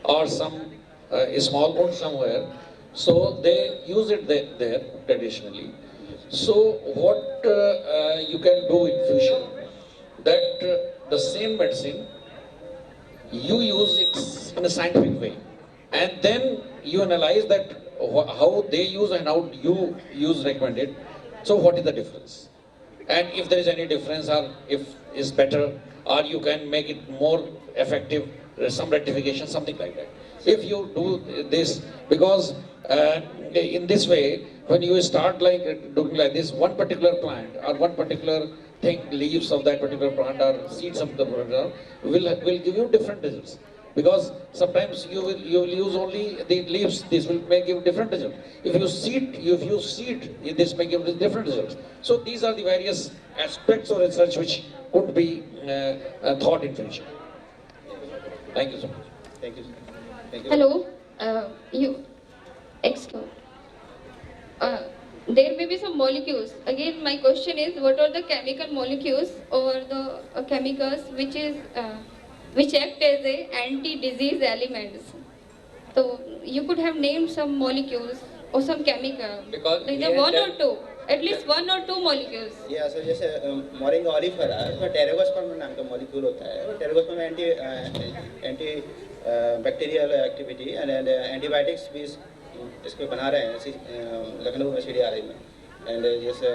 or some small wound somewhere, so they use it there traditionally. So what you can do in future, that the same medicine you use it in a scientific way, and then you analyze that how they use and how you use recommended. So what is the difference? And if there is any difference, or if it's better, or you can make it more effective, some rectification, something like that. If you do this, because in this way, when you start like doing like this, one particular plant or one particular thing, leaves of that particular plant or seeds of the plant will give you different results. Because sometimes you will use only the leaves, this will may give different results. If you seed, this may give different results. So these are the various aspects of research which could be thought in future. Thank you so much. Thank you, sir. Thank you. Hello, excuse. There may be some molecules. Again, my question is, what are the chemical molecules or the chemicals which act as a anti-disease elements? So you could have named some molecules or some chemical, Because like we the had one that- or two, at least one or two molecules. या sir जैसे moringa oleifera है, इसमें pterygosperm नाम का molecule होता है। Pterygosperm anti bacterial activity and antibiotics भी इसको बना रहे हैं लखनऊ में CDRI में। एंड जैसे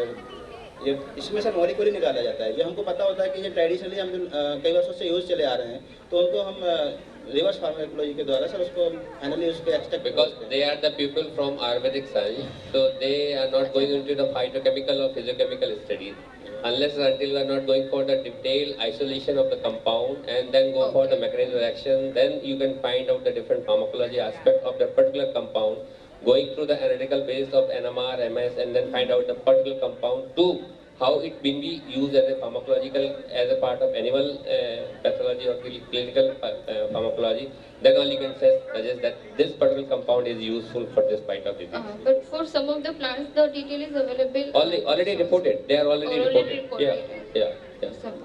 ये इसमें सर मॉलिक्यूल ही निकाला जाता है। जो हमको पता होता है कि ये ट्रेडिशनली हम कई वर्षों से यूज चले आ रहे हैं, तो उनको हम रिवर्स फार्माकोलॉजी के द्वारा सर उसको फाइनली उसके extract Because they are the people from Ayurvedic science, so they are not going into the phytochemical or physiochemical studies. Unless and until we are not going for the detailed isolation of the compound and then go for the mechanism of action, then you can find out the different pharmacology aspect of the particular compound, going through the analytical base of NMR, MS, and then find out the particular compound to how it can be used as a pharmacological, as a part of animal pathology or clinical pharmacology. Then only can suggest that this particular compound is useful for this kind of disease. But for some of the plants, the detail is available. Already reported. They are already reported. Yeah. Some.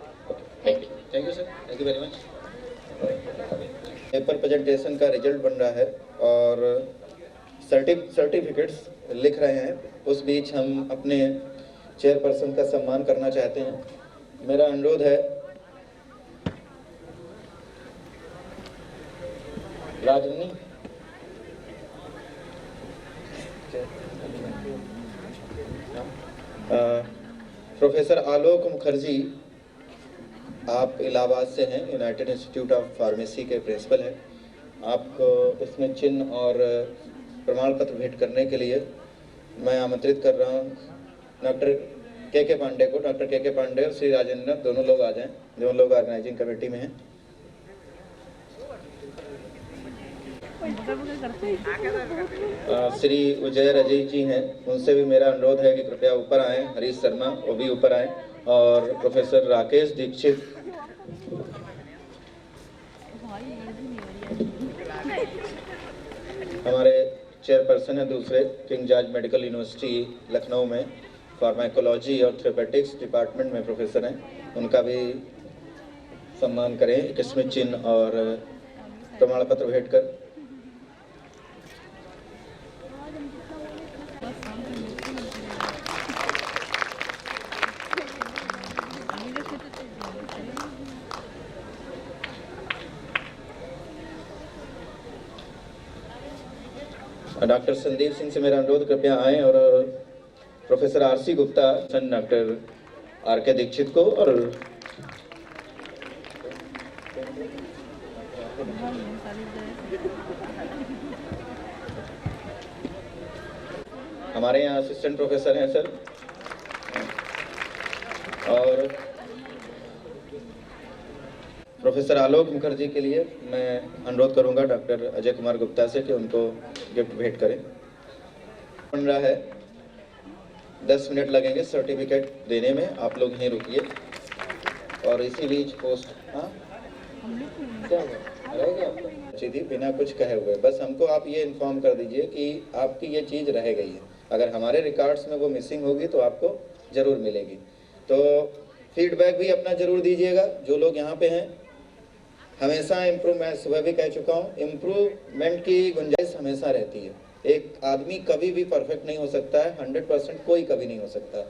Thank you. Thank you sir, thank you very much. Paper presentation का result बन रहा है और certificates लिख रहे हैं। उस बीच हम अपने चेयरपर्सन का सम्मान करना चाहते हैं। मेरा अनुरोध है राजनी प्रोफेसर आलोक मुखर्जी आप इलाहाबाद से हैं, यूनाइटेड इंस्टीट्यूट ऑफ फार्मेसी के प्रिंसिपल हैं। आपको इसमें चिन्ह और प्रमाण पत्र भेंट करने के लिए मैं आमंत्रित कर रहा हूँ डॉक्टर के पांडे को। डॉक्टर के पांडे और श्री राजेंद्र दोनों लोग आ जाएं, जो लोग ऑर्गेनाइजिंग कमेटी में हैं। श्री विजय रजीत जी हैं, उनसे भी मेरा अनुरोध है कि कृपया ऊपर आएं। हरीश शर्मा वो भी ऊपर आएं, और प्रोफेसर राकेश दीक्षित हमारे चेयरपर्सन है दूसरे, king George medical university Lucknow में फार्माकोलॉजी और थेरेपेटिक्स डिपार्टमेंट में प्रोफेसर हैं, उनका भी सम्मान करें एक स्मृति चिन्ह और प्रमाण पत्र भेंट कर। डॉक्टर संदीप सिंह से मेरा अनुरोध कृपया आएं, और professor RC Gupta, doctor RK Dikshit को, और हमारे यहाँ असिस्टेंट प्रोफेसर हैं सर, और प्रोफेसर आलोक मुखर्जी के लिए मैं अनुरोध करूंगा डॉक्टर अजय कुमार गुप्ता से कि उनको गिफ्ट भेंट करें। बन रहा है, 10 मिनट लगेंगे सर्टिफिकेट देने में, आप लोग यहीं रुकिए। और इसी बीच पोस्ट क्या रहेगा अच्छी थी बिना कुछ कहे हुए, बस हमको आप ये इन्फॉर्म कर दीजिए कि आपकी ये चीज़ रह गई है। अगर हमारे रिकॉर्ड्स में वो मिसिंग होगी तो आपको ज़रूर मिलेगी। तो फीडबैक भी अपना ज़रूर दीजिएगा। जो लोग यहाँ पे हैं, हमेशा इम्प्रूव, मैं सुबह भी कह चुका हूँ, इम्प्रूवमेंट की गुंजाइश हमेशा रहती है। एक आदमी कभी भी परफेक्ट नहीं हो सकता है, 100% कोई कभी नहीं हो सकता।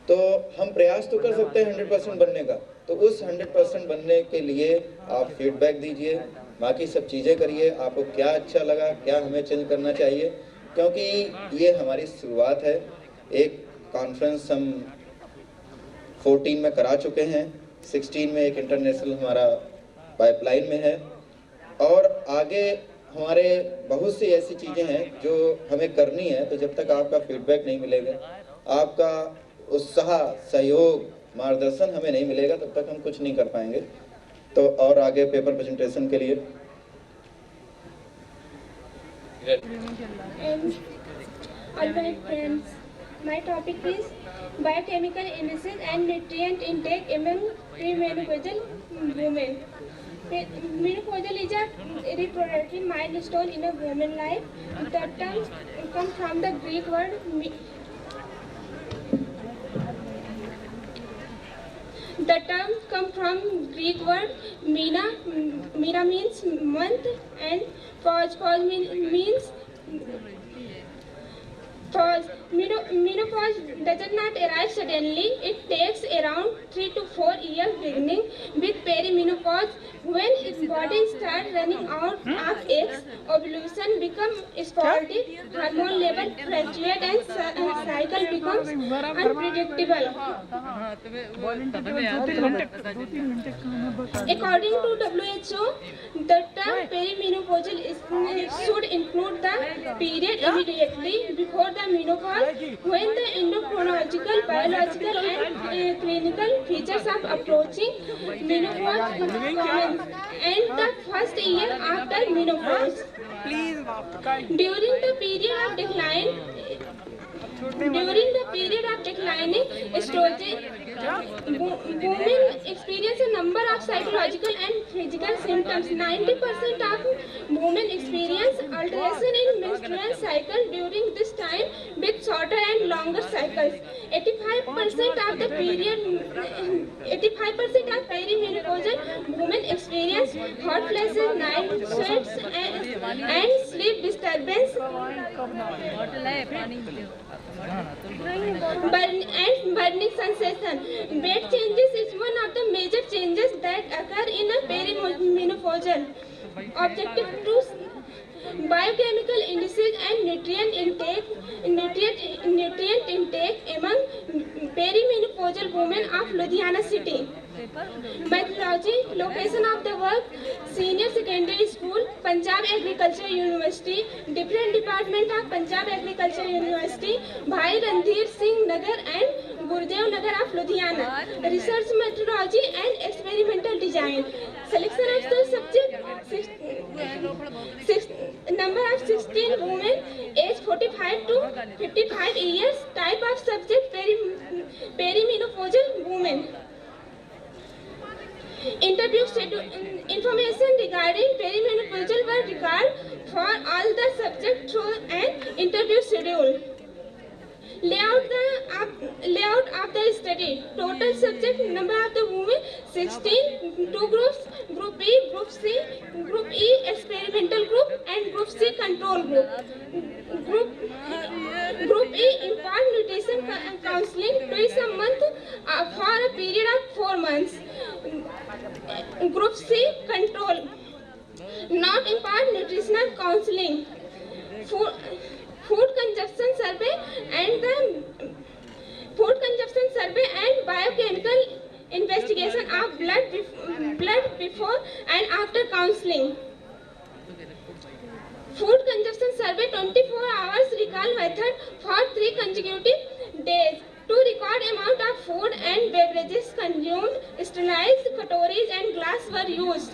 तो हम प्रयास तो कर सकते हैं 100% बनने का, तो उस 100% बनने के लिए आप फीडबैक दीजिए, बाकी सब चीज़ें करिए। आपको क्या अच्छा लगा, क्या हमें चेंज करना चाहिए, क्योंकि ये हमारी शुरुआत है। एक कॉन्फ्रेंस हम 14 में करा चुके हैं, 16 में एक इंटरनेशनल हमारा पाइपलाइन में है, और आगे हमारे बहुत सी ऐसी चीज़ें हैं जो हमें करनी है। तो जब तक आपका फीडबैक नहीं मिलेगा, आपका उत्साह, सहयोग, मार्गदर्शन हमें नहीं मिलेगा, तब तक हम कुछ नहीं कर पाएंगे। तो और आगे पेपर प्रेजेंटेशन के लिए All right friends, my topic is biochemical indices and nutrient intake among premenopausal women. Menopausal is a reproductive milestone in a woman's life. The term comes from the Greek word mena. Mena means month, and pause means pause. Menopause does not arrive suddenly. It takes around 3 to 4 years, beginning with perimenopause, when its body starts running out of eggs. Ovulation becomes sporadic, hormone level fluctuate, and cycle becomes unpredictable. According to WHO, the term perimenopausal should include the period immediately before the menopause, when the endocrinological, biological, and clinical features of approaching menopause commence, and the first year after menopause. During the period of declining estrogen, women experience a number of psychological and physical symptoms. 90% of women experience alteration in menstrual cycle during this time, with shorter and longer cycles. 85% of perimenopausal women experience hot flashes, night sweats, and sleep disturbance. Burning sensation. Weight changes is one of the major changes that occur in a perimenopausal. Objective to biochemical indices and nutrient intake among perimenopausal women of Ludhiana city. Methodology, location of the work, senior secondary school, Punjab Agriculture University, different department of Punjab Agriculture University, Bhai Randhir Singh Nagar and Gurdev Nagar of Ludhiana. Research methodology and experimental design. Selection of the subject, number of 16 women, age 45 to 55 years, type of subject perimenopausal women. Interview schedule, information regarding perimenopausal were required for all the subjects through an interview schedule. Layout of the study. Total subject number of the women 16. Two groups, Group B, Group C, Group E experimental group and Group C control group. Group E impart nutrition counseling twice a month for a period of 4 months. Group C control not impart nutritional counseling. Food consumption survey and biochemical investigation of blood before and after counseling. Food consumption survey 24 hours recall method for 3 consecutive days. To record amount of food and beverages consumed, sterilized katoris and glass were used.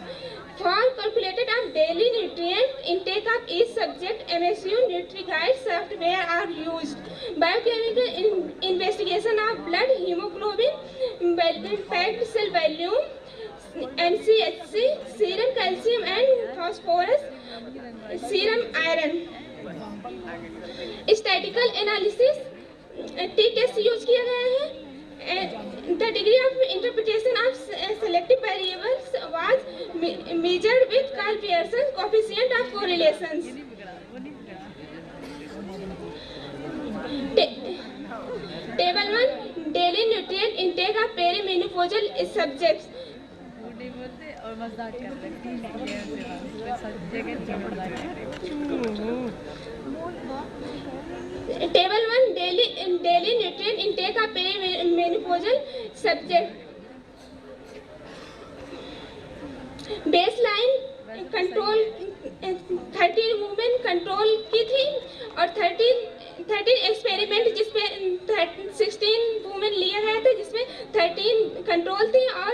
For calculated of daily nutrient intake of each subject, MSU NutriGuide software are used. Biochemical investigation of blood hemoglobin, packed cell volume, NCHC, serum calcium and phosphorus, serum iron. Statistical analysis, T-test use किया गया है. The degree of interpretation of selective variables was measured with Karl Pearson's coefficient of correlations. Table 1, daily nutrient intake of perimenopausal subjects. Table 1, daily nutrient intake of perimenopausal subject. Baseline control 13 women control की थी और 13 experiment जिसमें 16 women लिया गया था जिसमें 13 control थी और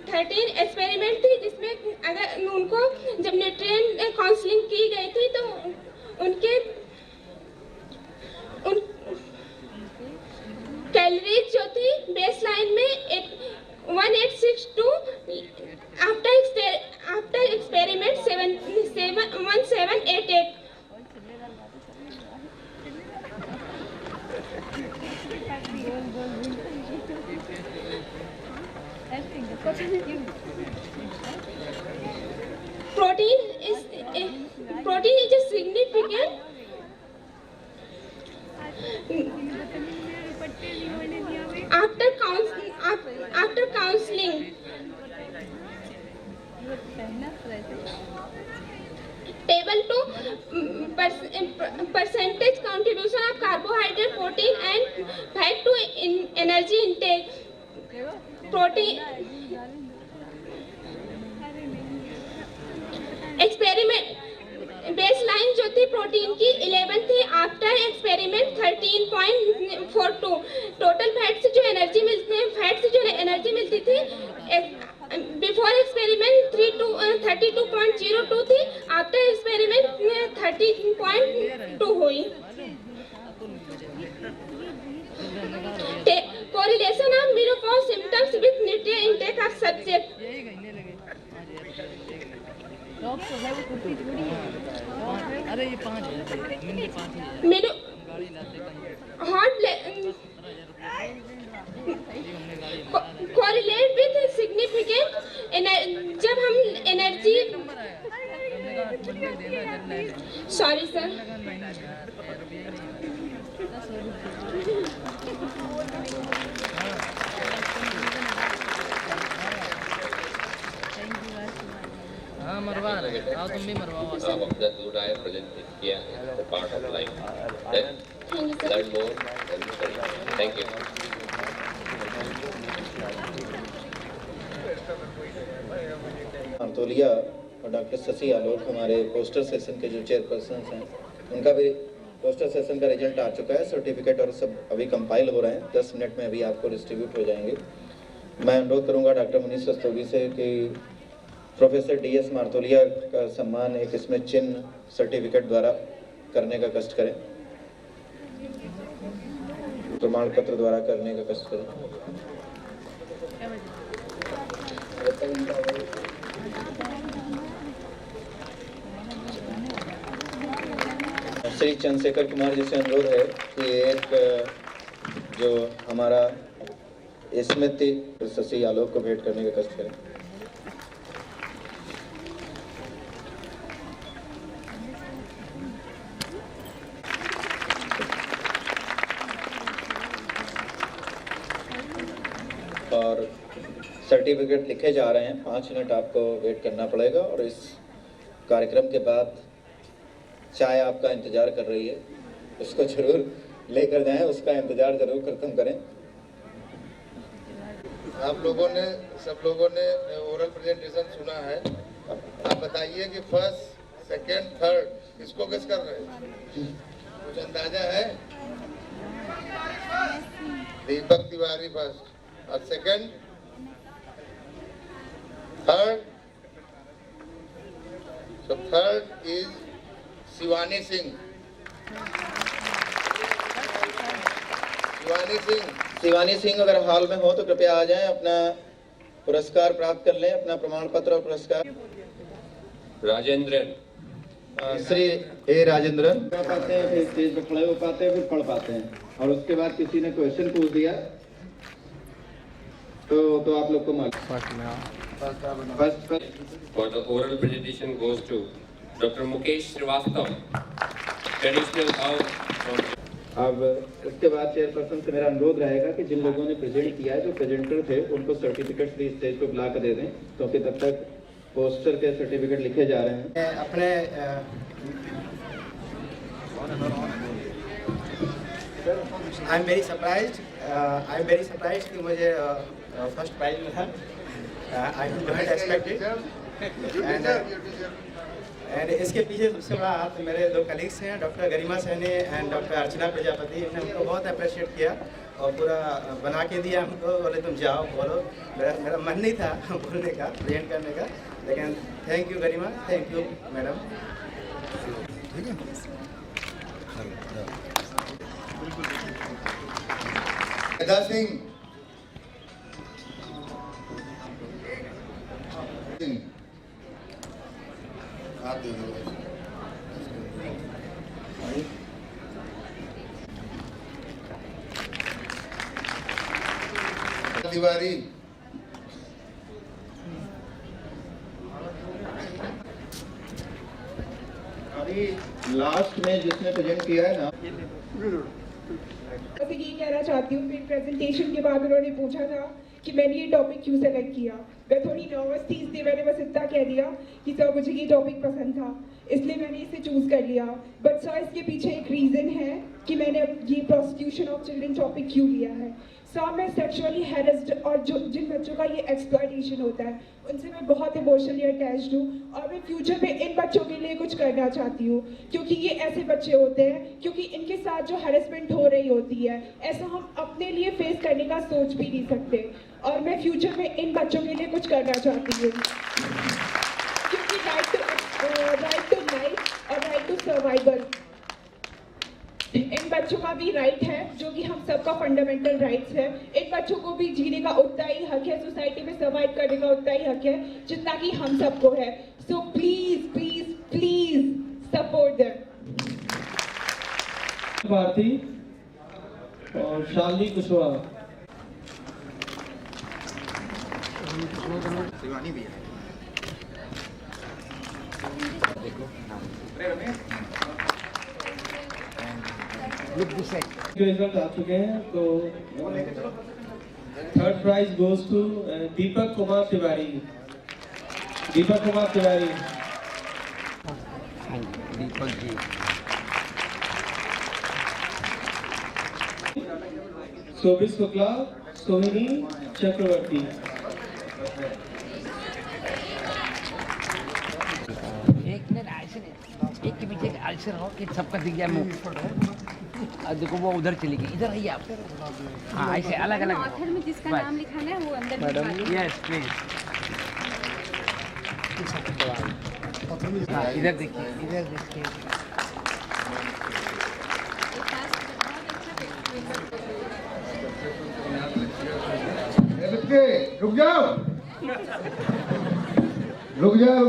13 एक्सपेरिमेंट थी जिसमें अगर उनको जब न्यूट्रिएंट काउंसलिंग की गई थी तो उनके कैलोरीज जो थी बेसलाइन में 1862 after experiment 1788. Protein is a significant after counseling. Table 2, percentage contribution of carbohydrate, protein and fat to energy intake. Protein experiment baseline जो थी प्रोटीन की 11 थी. After experiment 13.42. टोटल फैट से जो एनर्जी मिलती थी बिफोर एक्सपेरिमेंट 32.02 थी. आफ्टर एक्सपेरिमेंट 30.2 हुई. Correlation of menopause symptoms with nutrient intake of subject. अरे ये 5 मेरे हॉट कोरिलेट विद सिग्निफिकेंट जब हम एनर्जी सॉरी सर हाँ मरवा रहे हैं. आओ तुम भी मरवाओ. Some of the good I presented here is a part of life. Then learn more and study. Thank you. मारतोलिया और डॉक्टर शशि आलोक हमारे पोस्टर सेशन के जो चेयरपर्सन हैं, उनका भी पोस्टर सेशन का रिजल्ट आ चुका है। सर्टिफिकेट और सब अभी कंपाइल हो रहे हैं, 10 मिनट में अभी आपको डिस्ट्रीब्यूट हो जाएंगे। मैं अनुरोध करूंगा डॉक्टर मनीष रस्तोगी से कि प्रोफेसर DS मारतोलिया का सम्मान एक इसमें चिन्ह सर्टिफिकेट द्वारा करने का कष्ट करें, प्रमाण पत्र द्वारा करने का कष्ट करें। श्री चंद्रशेखर कुमार जी से अनुरोध है कि एक जो हमारा स्मृति शशि आलोक को भेंट करने का कष्ट करें। और सर्टिफिकेट लिखे जा रहे हैं, 5 मिनट आपको वेट करना पड़ेगा। और इस कार्यक्रम के बाद चाय आपका इंतजार कर रही है, उसको जरूर लेकर जाएं, उसका इंतजार जरूर खत्म करें। आप लोगों ने, सब लोगों ने ओरल प्रेजेंटेशन सुना है। आप बताइए कि फर्स्ट, सेकंड, थर्ड किसको गेस कर रहे हैं? कुछ अंदाजा है? दीपक तिवारी फर्स्ट, और second, third. So third is Shivani Singh. Shivani Singh अगर हॉल में हो तो कृपया आ जाएं, अपना पुरस्कार प्राप्त कर लें, अपना प्रमाण पत्र और पुरस्कार। राजेंद्रन। श्री ए राजेंद्रन पाते हैं, फिर स्टेज पे खड़े हो पाते हैं, फिर पढ़ पाते हैं। और उसके बाद किसी ने क्वेश्चन पूछ दिया तो आप लोग को मालूम। For the oral presentation goes to Dr. Mukesh Srivastava, traditional house from. अब उसके बाद चेयरपर्सन से मेरा अनुरोध रहेगा कि जिन लोगों ने प्रेजेंट किया है, जो प्रेजेंटर थे, उनको सर्टिफिकेट प्लीज स्टेज पे बुला कर दे दें, क्योंकि तब तक पोस्टर के सर्टिफिकेट लिखे जा रहे हैं। अपने आई एम वेरी सरप्राइज्ड कि मुझे फर्स्ट प्राइज मिला। I don't expect it. And इसके पीछे सबसे बड़ा हाथ मेरे 2 कलीग्स हैं, doctor Garima Saini and doctor Archana Prajapati. इन्होंने हमको बहुत अप्रिशिएट किया और पूरा बना के दिया हमको। बोले तुम जाओ बोलो, मेरा मन नहीं था बोलने का, प्रेजेंट करने का, लेकिन thank you Garima, thank you madam. Medha Singh. Tiwari. अभी लास्ट में जिसने प्रेजेंट किया है ना, मैं ये कहना चाहती हूँ, मेरी प्रेजेंटेशन के बाद उन्होंने पूछा था कि मैंने ये टॉपिक क्यों सेलेक्ट किया। मैं थोड़ी नर्वस थी, इसलिए मैंने बस इतना कह दिया कि सर मुझे ये टॉपिक पसंद था, इसलिए मैंने इसे चूज़ कर लिया। बट सर इसके पीछे एक रीज़न है कि मैंने ये प्रोस्टिट्यूशन ऑफ चिल्ड्रन टॉपिक क्यों लिया है। सर मैं सेक्सुअली हैरेस्ड और जिन बच्चों का ये एक्सप्लॉयटेशन होता है, उनसे मैं बहुत इमोशनली अटैच्ड हूँ और मैं फ्यूचर में इन बच्चों के लिए कुछ करना चाहती हूँ, क्योंकि ये ऐसे बच्चे होते हैं, क्योंकि इनके साथ जो हैरेसमेंट हो रही होती है, ऐसा हम अपने लिए फेस करने का सोच भी नहीं सकते। और मैं फ्यूचर में इन बच्चों के लिए कुछ करना चाहती हूँ, क्योंकि राइट टू लाइफ और राइट टू सर्वाइवल इन बच्चों का भी राइट है, जो कि हम सबका फंडामेंटल राइट्स है। इन बच्चों को भी जीने का उतना ही हक है, सोसाइटी में सर्वाइव करने का उतना ही हक है जितना कि हम सबको है। So please please please support them. Bharti और शालिनी कुशवाहा। शिवानी भी है। रिजल्ट आ चुके हैं, तो third prize goes to Deepak Kumar Tiwari. Deepak Kumar Tiwari. Deepak ji. शोभित शुक्ला, सोहिनी चक्रवर्ती। ये सबका दिख गया मुंह। अब देखो वो उधर चली गई, इधर आइए आप। हाँ ऐसे अलग अलग। ऑथर में जिसका नाम लिखा है वो अंदर मैडम यस प्लीज। हाँ इधर देखिए, इधर देखिए। रुक जाओ, रुक जाओ।